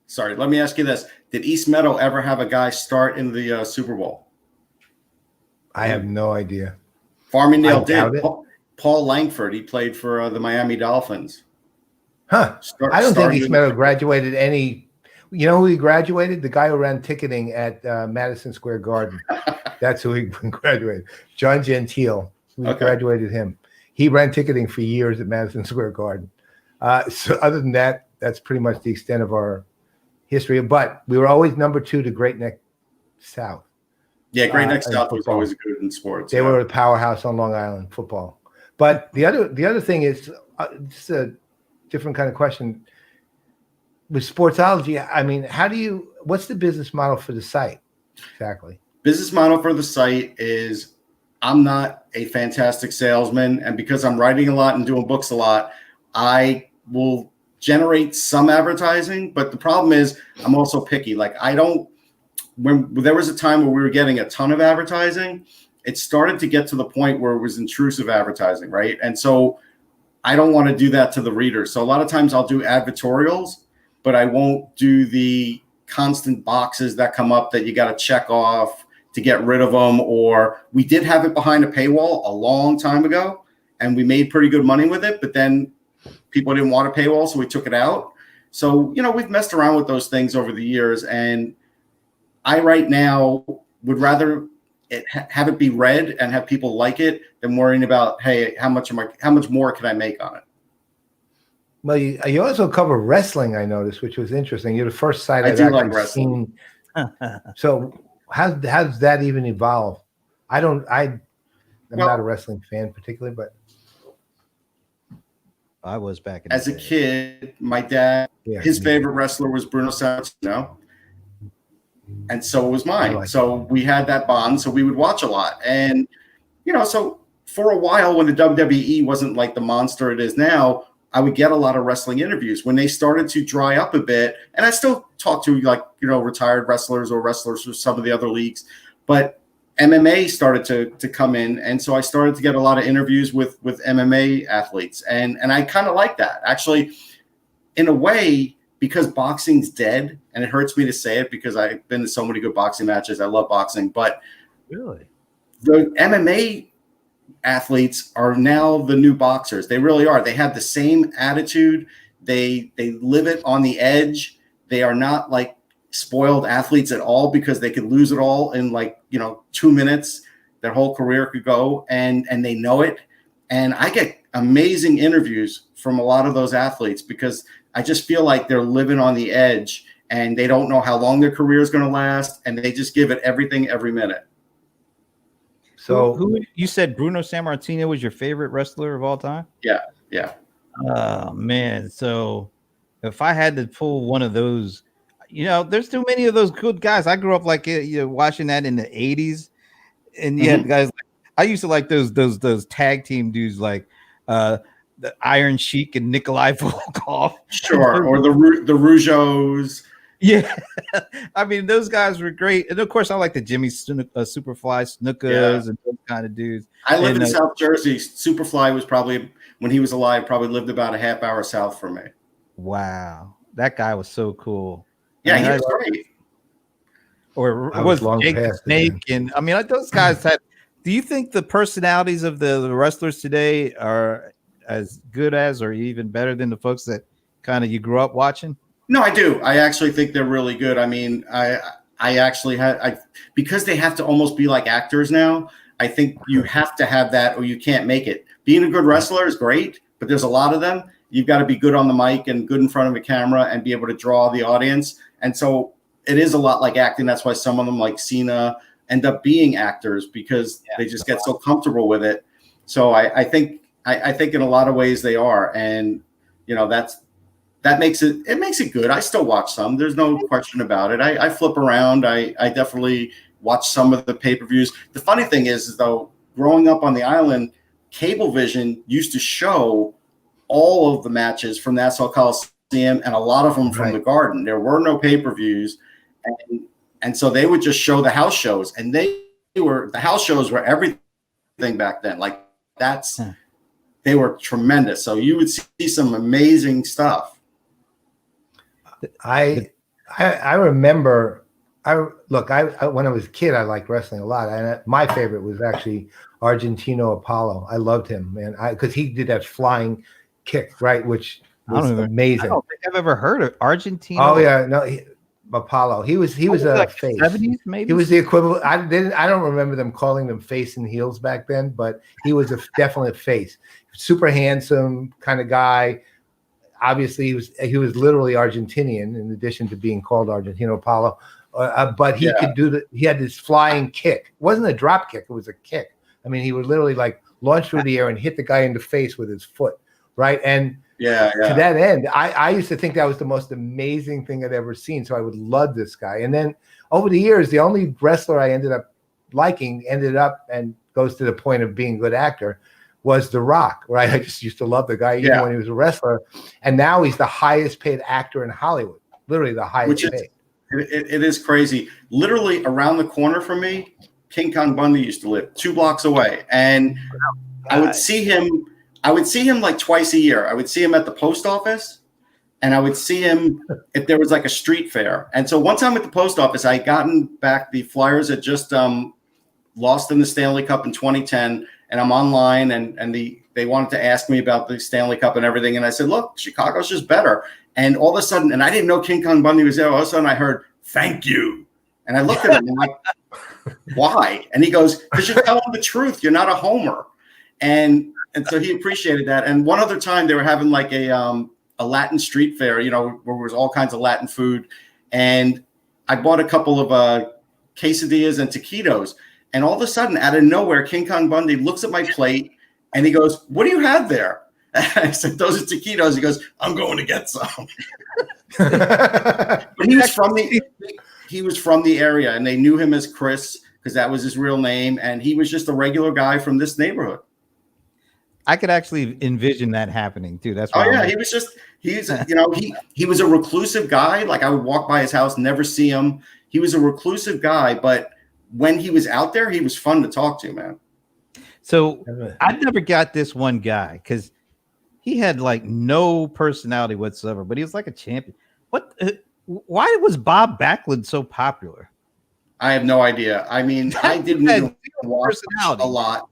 Sorry, let me ask you this. Did East Meadow ever have a guy start in the Super Bowl? I have no idea. Farmingdale did. Paul Langford, he played for the Miami Dolphins. Huh. I don't think East Meadow graduated any. You know who he graduated? The guy who ran ticketing at Madison Square Garden. That's who he graduated. John Gentile. We graduated him. He ran ticketing for years at Madison Square Garden. So other than that, that's pretty much the extent of our history. But we were always number 2 to Great Neck South. Yeah, Great Neck South was always good in sports. They were a powerhouse on Long Island football. But the other thing is just a different kind of question. With Sportsology, I mean, what's the business model for the site exactly? Business model for the site is, I'm not a fantastic salesman, and because I'm writing a lot and doing books a lot, I will generate some advertising, but the problem is I'm also picky. Like when there was a time where we were getting a ton of advertising, it started to get to the point where it was intrusive advertising, right? And so I don't want to do that to the reader. So a lot of times I'll do advertorials, but I won't do the constant boxes that come up that you got to check off to get rid of them. Or we did have it behind a paywall a long time ago, and we made pretty good money with it, but then people didn't want a paywall, so we took it out. So, we've messed around with those things over the years, and I right now would rather have it be read and have people like it than worrying about, hey, how much more can I make on it? Well, you also cover wrestling, I noticed, which was interesting. You're the first site I've actually seen. So how does that even evolve? I'm not a wrestling fan particularly, but I was back in as a kid. My dad, his favorite wrestler was Bruno Sammartino, and so was mine. So we had that bond. So we would watch a lot, and so for a while, when the WWE wasn't like the monster it is now, I would get a lot of wrestling interviews. When they started to dry up a bit, and I still talk to retired wrestlers or wrestlers from some of the other leagues, but MMA started to come in, and so I started to get a lot of interviews with MMA athletes, and I kind of like that, actually, in a way, because boxing's dead, and it hurts me to say it because I've been to so many good boxing matches. I love boxing, but really, the MMA athletes are now the new boxers. They really are. They have the same attitude. They live it on the edge. They are not like spoiled athletes at all, because they could lose it all in 2 minutes. Their whole career could go, and they know it. And I get amazing interviews from a lot of those athletes because I just feel like they're living on the edge, and they don't know how long their career is going to last, and they just give it everything every minute. So who you said Bruno Sammartino was your favorite wrestler of all time? Yeah. Oh man. So if I had to pull one of those, there's too many of those good guys. I grew up watching that in the 80s. And you had guys I used to like those tag team dudes like the Iron Sheik and Nikolai Volkov. Sure. Or the Rougeaus. Yeah, I mean, those guys were great, and of course, I like the Jimmy Superfly Snukas and those kind of dudes. I live in South Jersey. Superfly was probably, when he was alive, probably lived about a half hour south from me. Wow, that guy was so cool. Yeah, he was great. Or was Jake the Snake, and I mean, those guys had. Do you think the personalities of the wrestlers today are as good as, or even better than the folks that kind of you grew up watching? No, I do. I actually think they're really good. I mean, I actually because they have to almost be like actors now. I think you have to have that, or you can't make it. Being a good wrestler is great, but there's a lot of them. You've got to be good on the mic and good in front of a camera and be able to draw the audience. And so it is a lot like acting. That's why some of them, like Cena, end up being actors, because they just get so comfortable with it. So I think in a lot of ways they are. And that makes it good. I still watch some. There's no question about it. I flip around. I definitely watch some of the pay-per-views. The funny thing is though, growing up on the island, Cablevision used to show all of the matches from Nassau Coliseum and a lot of them from the Garden. There were no pay-per-views, and so they would just show the house shows, and the house shows were everything back then. Like they were tremendous. So you would see some amazing stuff. I remember. When I was a kid, I liked wrestling a lot, and my favorite was actually Argentino Apollo. I loved him, man, because he did that flying kick, right, which was amazing. I don't think I've ever heard of Argentino. Oh yeah, no, Apollo. He was a like face. 70s, maybe. He was the equivalent. I don't remember them calling them face and heels back then, but he was definitely a face. Super handsome kind of guy. Obviously, he was literally Argentinian in addition to being called Argentino Apollo. But he could he had this flying kick. It wasn't a drop kick, it was a kick. I mean, he would literally like launch through the air and hit the guy in the face with his foot, right? And to that end, I used to think that was the most amazing thing I'd ever seen. So I would love this guy. And then over the years, the only wrestler I ended up liking and goes to the point of being a good actor was The Rock, right? I just used to love the guy even when he was a wrestler. And now he's the highest paid actor in Hollywood, literally the highest paid. It is crazy. Literally around the corner from me, King Kong Bundy used to live 2 blocks away. And I would see him like twice a year. I would see him at the post office, and I would see him if there was like a street fair. And so one time at the post office, I had gotten back the Flyers had just lost in the Stanley Cup in 2010, and I'm online, and they wanted to ask me about the Stanley Cup and everything. And I said, look, Chicago's just better. And all of a sudden, and I didn't know King Kong Bundy was there. All of a sudden I heard, thank you. And I looked at him and I'm like, why? And he goes, because you're telling the truth. You're not a homer. And so he appreciated that. And one other time they were having like a Latin street fair, where there was all kinds of Latin food. And I bought a couple of quesadillas and taquitos. And all of a sudden, out of nowhere, King Kong Bundy looks at my plate and he goes, what do you have there? I said, those are taquitos. He goes, I'm going to get some. But he was from the area, and they knew him as Chris because that was his real name. And he was just a regular guy from this neighborhood. I could actually envision that happening too. That's he was a reclusive guy. Like I would walk by his house, never see him. He was a reclusive guy, but when he was out there, he was fun to talk to, man. So I never got this one guy because he had like no personality whatsoever, but he was like a champion. Why was Bob Backlund so popular? I have no idea. I mean, I didn't even watch a lot.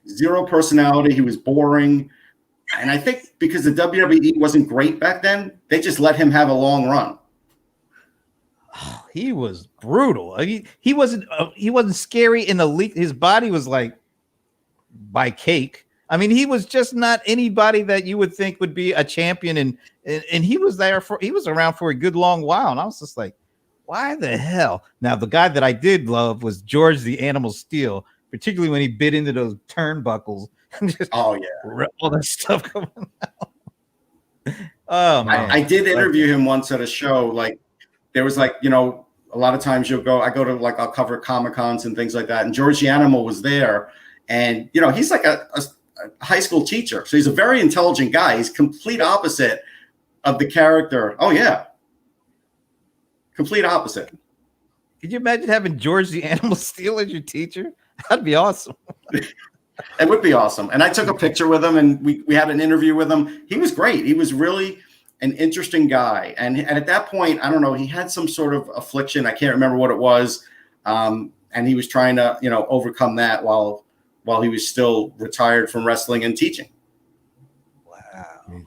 Zero personality. He was boring. And I think because the WWE wasn't great back then, they just let him have a long run. Oh, he was brutal. He wasn't scary in the league. His body was like by cake. I mean, he was just not anybody that you would think would be a champion, and he was around for a good long while. And I was just like, why the hell? Now, the guy that I did love was George the Animal Steel, particularly when he bit into those turnbuckles and just all that stuff coming out. Oh man. I did interview him once at a show. Like there was like, a lot of times I go to like, I'll cover Comic-Cons and things like that. And George the Animal was there. And, he's like a high school teacher. So he's a very intelligent guy. He's complete opposite of the character. Oh yeah. Complete opposite. Could you imagine having George the Animal Steel as your teacher? That'd be awesome. It would be awesome. And I took a picture with him and we had an interview with him. He was great. He was really an interesting guy. And at that point, I don't know, he had some sort of affliction. I can't remember what it was. And he was trying to, overcome that while he was still retired from wrestling and teaching. Wow.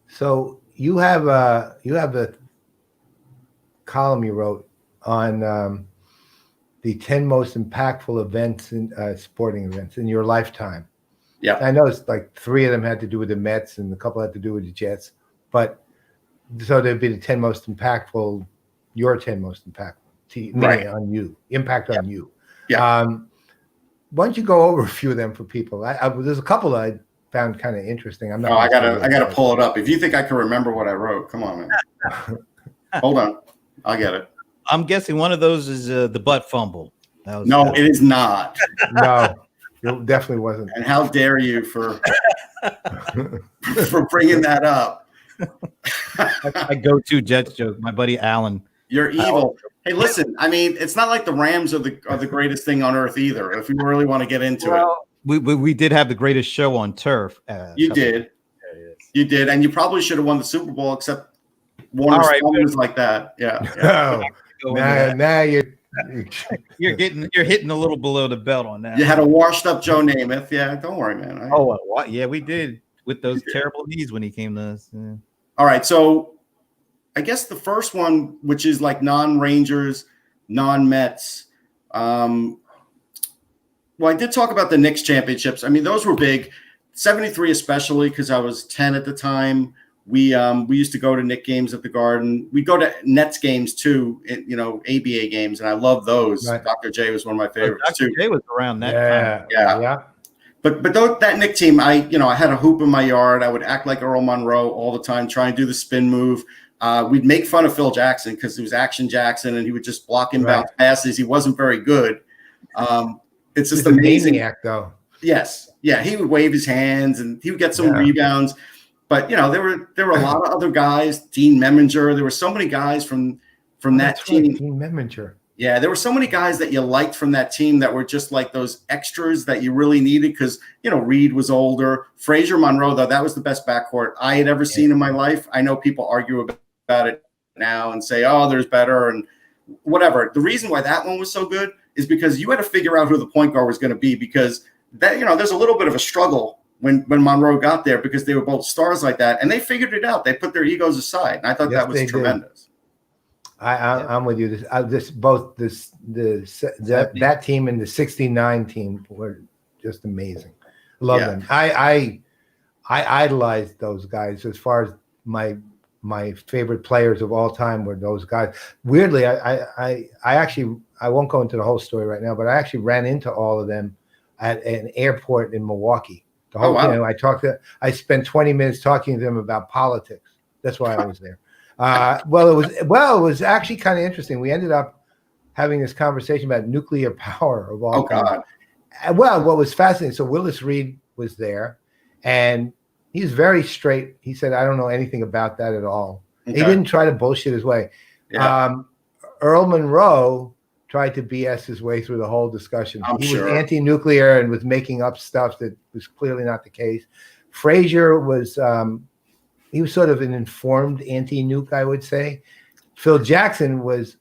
So you have a column you wrote on the 10 most impactful events in sporting events in your lifetime. Yeah. I know it's like 3 of them had to do with the Mets and a couple had to do with the Jets, but so there'd be the 10 most impactful, your 10 most impactful on you, impact on you. Yeah. Why don't you go over a few of them for people? There's a couple I found kind of interesting. I'm not. Oh, I gotta pull it up. If you think I can remember what I wrote, come on, man. Hold on, I'll get it. I'm guessing one of those is the butt fumble. No, it is not. No, it definitely wasn't. And how dare you for bringing that up? I go-to Jets joke. My buddy Alan. You're evil. Hey, listen. I mean, it's not like the Rams are the greatest thing on earth either. If you really want to get into it, we did have the greatest show on turf. You did, and you probably should have won the Super Bowl, except Warner was like that. Yeah. Now you're hitting a little below the belt on that. You had a washed up Joe Namath. Yeah, don't worry, man. Yeah, we did with those terrible knees when he came to us. Yeah. All right, so I guess the first one, which is like non-Rangers, non-Mets. Well, I did talk about the Knicks Championships. I mean, those were big. 73 especially, because I was 10 at the time. We used to go to Knicks games at the Garden. We go to Nets games too, ABA games, and I love those. Right. Dr. J was one of my favorites too. Dr. J was around that time. Yeah. But that Knicks team, I had a hoop in my yard. I would act like Earl Monroe all the time, try and do the spin move. We'd make fun of Phil Jackson because it was Action Jackson, and he would just block inbound passes. He wasn't very good. It's just amazing. Maniac, though. Yes. Yeah, he would wave his hands, and he would get some rebounds. But there were a lot of other guys. Dean Meminger. There were so many guys from that team. Right, Dean Meminger. Yeah, there were so many guys that you liked from that team that were just like those extras that you really needed because Reed was older. Frazier Monroe, though, that was the best backcourt I had ever seen in my life. I know people argue about it now and say, "Oh, there's better," and whatever. The reason why that one was so good is because you had to figure out who the point guard was going to be because that there's a little bit of a struggle when Monroe got there because they were both stars like that, and they figured it out. They put their egos aside, and I thought that was tremendous. I'm with you. That team and the '69 team were just amazing. Love them. I idolized those guys. As far as my favorite players of all time were those guys. Weirdly, I actually won't go into the whole story right now, but I actually ran into all of them at an airport in Milwaukee. The whole I spent 20 minutes talking to them about politics. That's why I was there. It was actually kind of interesting. We ended up having this conversation about nuclear power of all time. Well, what was fascinating, so Willis Reed was there, and he's very straight. He said, I don't know anything about that at all. Okay. He didn't try to bullshit his way. Yeah. Earl Monroe tried to BS his way through the whole discussion. He was anti-nuclear and was making up stuff that was clearly not the case. Frazier was he was sort of an informed anti-nuke, I would say. Phil Jackson was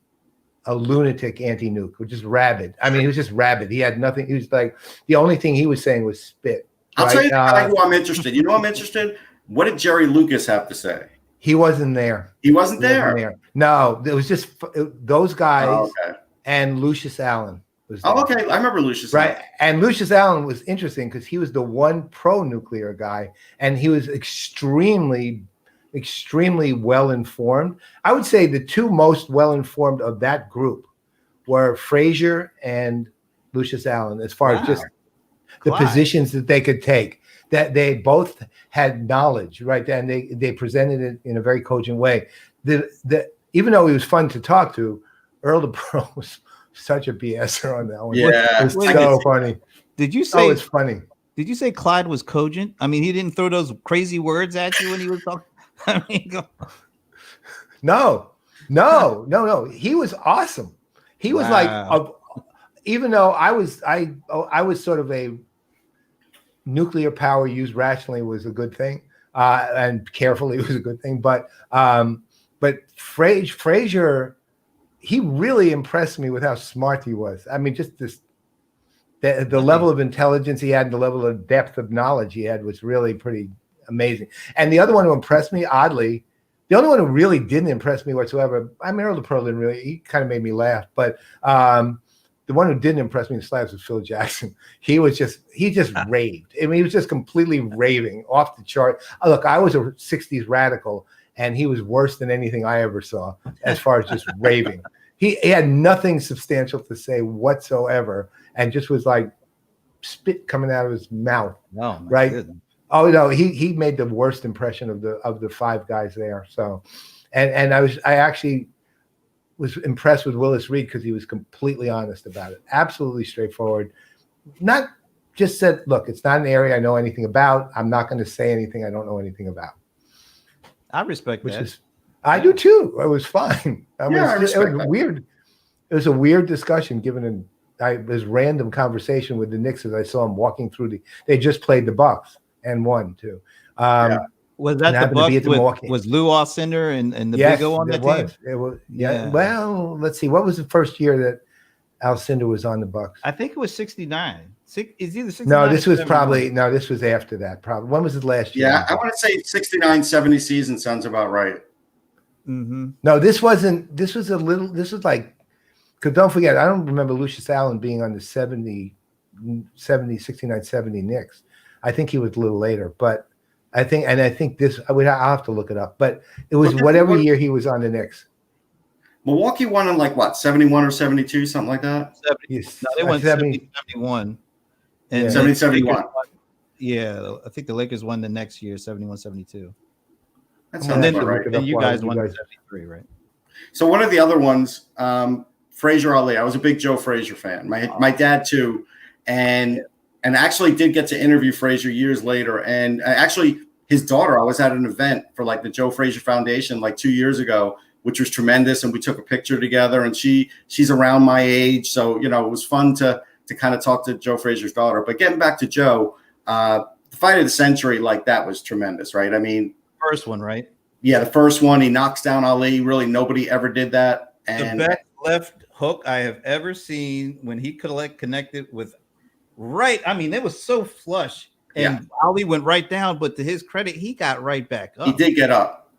a lunatic anti-nuke, which is rabid. I mean, he was just rabid. He had nothing. He was like, the only thing he was saying was spit. I'll tell you the guy who I'm interested. You know I'm interested? What did Jerry Lucas have to say? He wasn't there. He wasn't there? No, it was just those guys and Lucius Allen. Okay. I remember Lucius Allen. Right. And Lucius Allen was interesting because he was the one pro-nuclear guy, and he was extremely well-informed. I would say the two most well-informed of that group were Frazier and Lucius Allen, as far as just the positions that they could take. That they both had knowledge, right? And they presented it in a very cogent way. Even though he was fun to talk to, Earl the Pro was such a BSer on that one. Yeah, it was so funny. Did you say it's funny? Did you say Clyde was cogent? I mean, he didn't throw those crazy words at you when he was talking. I mean, No. He was awesome. He was like, even though I was sort of a nuclear power used rationally was a good thing, and carefully was a good thing. But Frazier, he really impressed me with how smart he was. I mean, just the level of intelligence he had, and the level of depth of knowledge he had was really pretty amazing. And the other one who impressed me, oddly, the only one who really didn't impress me whatsoever, I mean, Earl the Pro didn't really, he kind of made me laugh, but the one who didn't impress me in slabs was Phil Jackson. He just raved. I mean, he was just completely raving off the chart. Look, I was a 60s radical, and he was worse than anything I ever saw as far as just raving. He had nothing substantial to say whatsoever, and just was like spit coming out of his mouth. Oh, right? Goodness. Oh no, he made the worst impression of the five guys there. So, and I actually was impressed with Willis Reed because he was completely honest about it, absolutely straightforward. Not just said, look, it's not an area I know anything about. I'm not going to say anything I don't know anything about. I respect that. I do too. It was fine. I respect it was that. weird. It was a weird discussion given this random conversation with the Knicks as I saw them walking through they just played the Bucks and won too. Was that the Bucks was Lou Alcindor and the Big O on that team? It was. Yeah. Well, let's see. What was the first year that Alcindor was on the Bucks? I think it was 69. It's either 69. No, this was this was after that. Probably. When was it last year? Yeah, I want to say 69, 70 season sounds about right. Mm-hmm. No, this wasn't. This was like, because don't forget, I don't remember Lucius Allen being on the 69, 70 Knicks. I think he was a little later, but I think this, I'll have to look it up, but it was whatever year he was on the Knicks. Milwaukee won in like what, 71 or 72, something like that? 70. No, they won 70, 71. And 70, 71. Yeah, I think the Lakers won the next year, 71, 72. That sounds about right. And you guys won 73, right? So one of the other ones, Frazier Ali. I was a big Joe Frazier fan. My dad too, and actually did get to interview Frazier years later. And actually, his daughter, I was at an event for like the Joe Frazier Foundation like 2 years ago, which was tremendous. And we took a picture together. And she's around my age, so it was fun to kind of talk to Joe Frazier's daughter. But getting back to Joe, the fight of the century, like that was tremendous, right? I mean, first one, right? Yeah, the first one, he knocks down Ali. Really, nobody ever did that. And the best left hook I have ever seen when he connected with right. I mean, it was so flush, and Ali went right down. But to his credit, he got right back up. He did get up.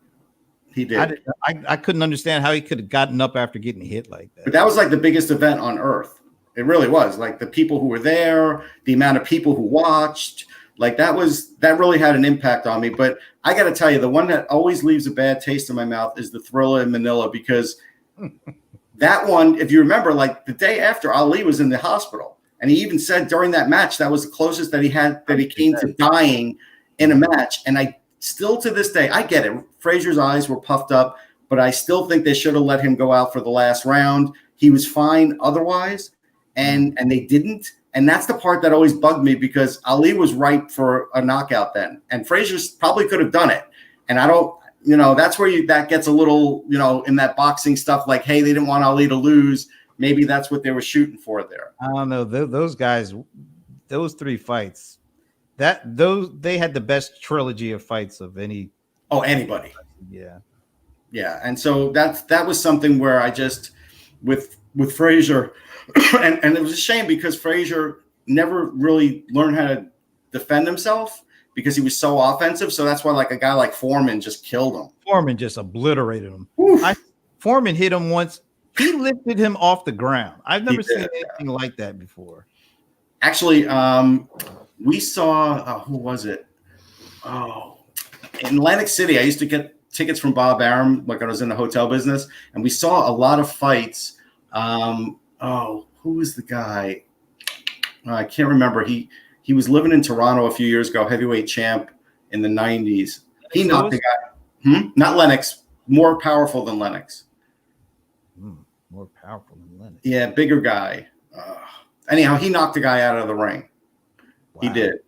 He did. I couldn't understand how he could have gotten up after getting hit like that. But that was like the biggest event on earth. It really was. Like the people who were there, the amount of people who watched, like that really had an impact on me. But I got to tell you, the one that always leaves a bad taste in my mouth is the Thriller in Manila, because that one, if you remember, like the day after, Ali was in the hospital, and he even said during that match that was the closest that he came to dying in a match. And I still, to this day, I get it. Frazier's eyes were puffed up, but I still think they should have let him go out for the last round. He was fine otherwise, and they didn't. And that's the part that always bugged me, because Ali was ripe for a knockout then, and Frazier probably could have done it. And I don't, that's where that gets a little, in that boxing stuff, like, hey, they didn't want Ali to lose. Maybe that's what they were shooting for there. I don't know. Those guys, those three fights, they had the best trilogy of fights of anybody. Yeah. Yeah. And so that was something where I just, with Frazier, and it was a shame because Frazier never really learned how to defend himself because he was so offensive. So that's why like a guy like Foreman just killed him. Foreman just obliterated him. Foreman hit him once. He lifted him off the ground. I've never seen anything like that before. Actually, we saw, who was it? Oh, in Atlantic City, I used to get tickets from Bob Arum, like I was in the hotel business, and we saw a lot of fights. Who was the guy? I can't remember. He was living in Toronto a few years ago, heavyweight champ in the 90s. He knocked the guy. Not Lennox, more powerful than Lennox. More powerful than Lennox. Yeah, bigger guy. Anyhow, he knocked the guy out of the ring. Wow. He did.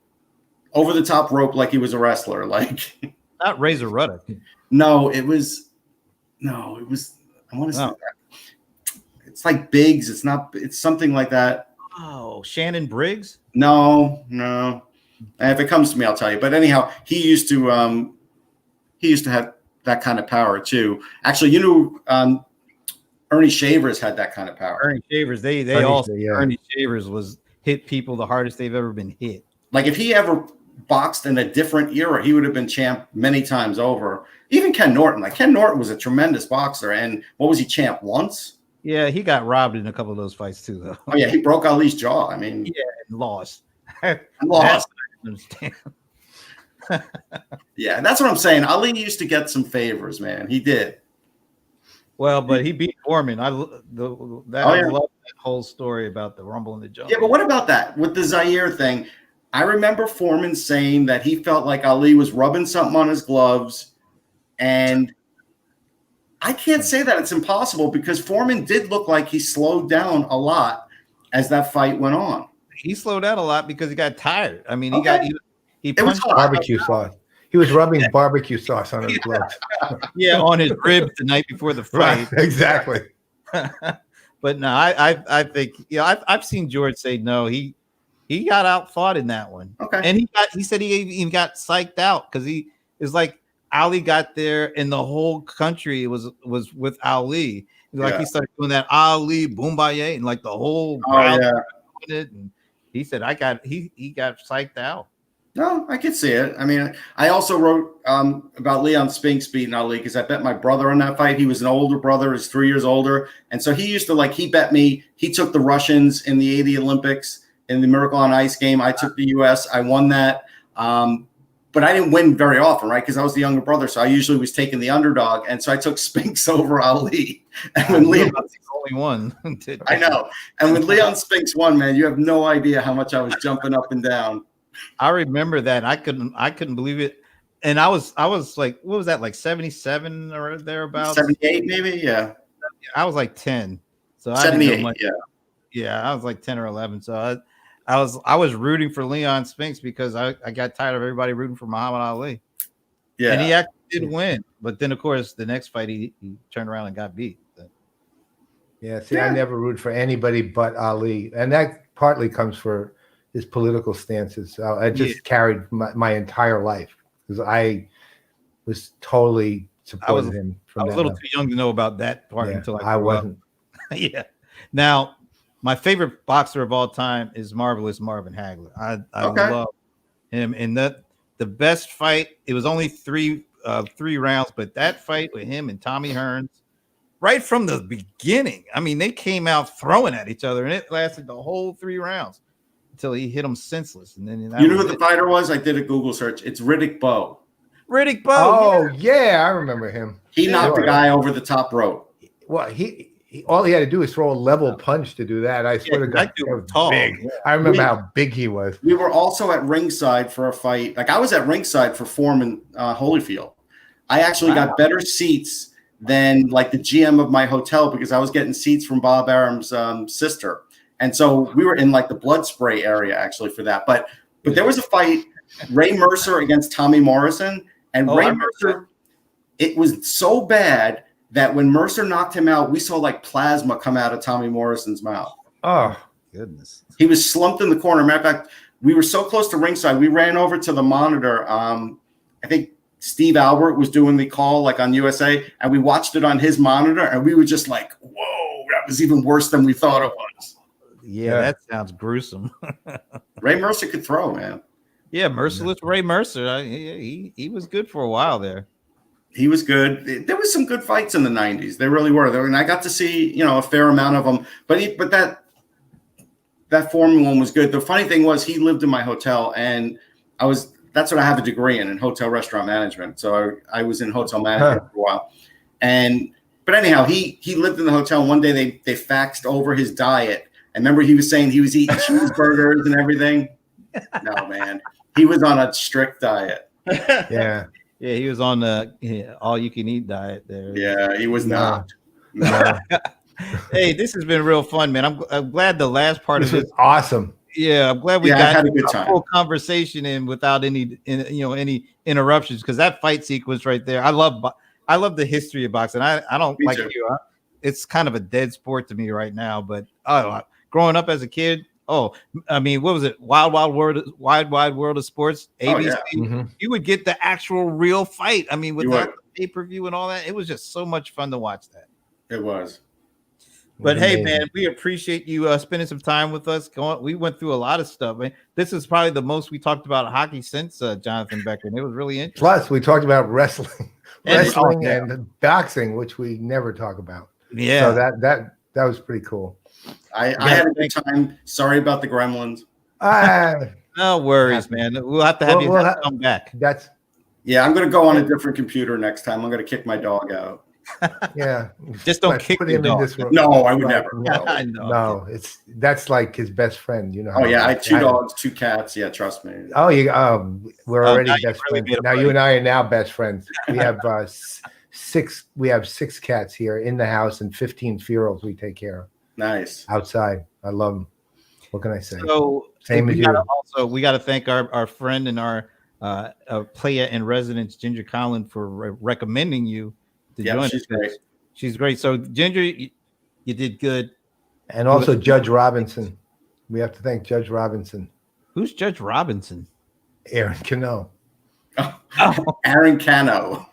Over the top rope like he was a wrestler. Like not Razor Ruddock. No, it was I want to say that. It's like Biggs. It's something like that. Oh, Shannon Briggs? No. If it comes to me, I'll tell you. But anyhow, he used to have that kind of power too. Actually, Ernie Shavers had that kind of power. Ernie Shavers, Ernie Shavers was hit people the hardest they've ever been hit. Like if he ever boxed in a different era, he would have been champ many times over. Even Ken Norton. Like Ken Norton was a tremendous boxer, and what was he, champ once? Yeah, he got robbed in a couple of those fights too, though. Oh yeah, he broke Ali's jaw. I mean, yeah, and lost. Lost. I understand. Yeah, that's what I'm saying. Ali used to get some favors, man. He did. Well, but he beat Foreman. I love that whole story about the rumble in the jungle. Yeah, but what about that with the Zaire thing? I remember Foreman saying that he felt like Ali was rubbing something on his gloves, and I can't say that it's impossible because Foreman did look like he slowed down a lot as that fight went on. He slowed down a lot because he got tired. I mean, he was punched barbecue sauce. He was rubbing barbecue sauce on his gloves. Yeah, on his ribs the night before the fight. Right, exactly. But no, I think I've seen George say no. He got outfought in that one. Okay, and he said he even got psyched out because he is like Ali got there and the whole country was with Ali. Like he started doing that Ali Boombaye and like the whole crowd it, and he said he got psyched out. No, I could see it. I mean, I also wrote about Leon Spinks beating Ali because I bet my brother on that fight. He was an older brother, he's 3 years older. And so he used to he bet me, he took the Russians in the 80 Olympics in the Miracle on Ice game. I took the US, I won that. But I didn't win very often, right? Because I was the younger brother. So I usually was taking the underdog. And so I took Spinks over Ali. And when Leon only one. I know. And when Leon Spinks won, man, you have no idea how much I was jumping up and down. I remember that. I couldn't believe it. And I was like, what was that, like 77 or thereabouts? 78 maybe, yeah. I was like 10. So 78, yeah, I was like 10 or 11. So I was rooting for Leon Spinks because I got tired of everybody rooting for Muhammad Ali. Yeah. And he actually did win. But then, of course, the next fight, he turned around and got beat. Yeah, see, I never root for anybody but Ali. And that partly comes for his political stances. I just carried my entire life because I was totally supporting him. I was a little too young to know about that part until I wasn't. Yeah. Now, my favorite boxer of all time is Marvelous Marvin Hagler. I love him. And the best fight, it was only three rounds, but that fight with him and Tommy Hearns, right from the beginning, I mean, they came out throwing at each other, and it lasted the whole 3 rounds until he hit him senseless. And then you know who the fighter was? I did a Google search. It's Riddick Bowe. Riddick Bowe. Oh, yeah, I remember him. He knocked the guy over the top rope. Well, he all he had to do was throw a level punch to do that. I swear to God, he was tall. Big. Yeah. I remember how big he was. We were also at ringside for a fight. Like I was at ringside for Foreman Holyfield. I actually got better seats than like the GM of my hotel because I was getting seats from Bob Arum's sister. And so we were in like the blood spray area actually for that. But there was a fight, Ray Mercer against Tommy Morrison. And Ray Mercer, it was so bad that when Mercer knocked him out, we saw like plasma come out of Tommy Morrison's mouth. Oh, goodness. He was slumped in the corner. Matter of fact, we were so close to ringside, we ran over to the monitor. I think Steve Albert was doing the call like on USA, and we watched it on his monitor, and we were just like, whoa, that was even worse than we thought it was. Yeah, that sounds gruesome. Ray Mercer could throw, man. Yeah, merciless Ray Mercer. He was good for a while there. He was good. There was some good fights in the 90s. There really were. And I got to see, a fair amount of them. But that Foreman one was good. The funny thing was he lived in my hotel, and that's what I have a degree in hotel restaurant management. So I was in hotel management for a while. But anyhow, he lived in the hotel. And one day they faxed over his diet. And remember he was saying he was eating cheeseburgers and everything? No, man. He was on a strict diet. Yeah. Yeah, he was on the all-you-can-eat diet there. Yeah, he was not. No. Hey, this has been real fun, man. I'm glad the last part of this was awesome. Yeah, I'm glad we got had a good time. Full conversation in without any interruptions because that fight sequence right there. I love the history of boxing. I don't like you. It's kind of a dead sport to me right now. But growing up as a kid. I mean, what was it? Wild World of Sports, ABC. You would get the actual real fight. I mean, with that pay-per-view and all that, it was just so much fun to watch that. It was. But hey, man, we appreciate you spending some time with us. We went through a lot of stuff, man. This is probably the most we talked about hockey since Jonathan Becker, and it was really interesting. Plus, we talked about wrestling and boxing, which we never talk about. Yeah, so that was pretty cool. I had a good time. Sorry about the gremlins. No worries, man. We'll have to have you come back. I'm going to go on a different computer next time. I'm going to kick my dog out. Yeah, Just don't but kick put your him in dog. this room. No, I would Right, never. No, I know. no, that's like his best friend. You know. Oh yeah, I have 2 I- dogs, 2 cats. Yeah, trust me. Oh, we're already now you best really friends. made a Now buddy. you and I are now best friends. We have 6. We have 6 cats here in the house and 15 ferals we take care of Nice. outside. I love them. What can I say? So Same as you. we got to thank our friend and our player in residence, Ginger Collin, for recommending you to join. She's great. She's great. So Ginger, you did good. And also Judge Robinson. We have to thank Judge Robinson. Who's Judge Robinson? Aaron Cano. Oh. Aaron Cano.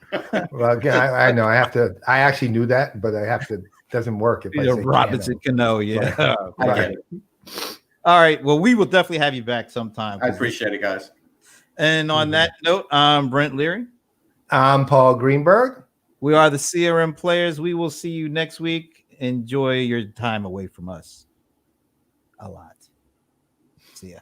Well, again, I know. I have to. I actually knew that, but I have to. Doesn't work if I say Robinson Cano. Yeah. I Right. get it. All right. Well, we will definitely have you back sometime. I appreciate it, guys. And on that note, I'm Brent Leary. I'm Paul Greenberg. We are the CRM Players. We will see you next week. Enjoy your time away from us a lot. See ya.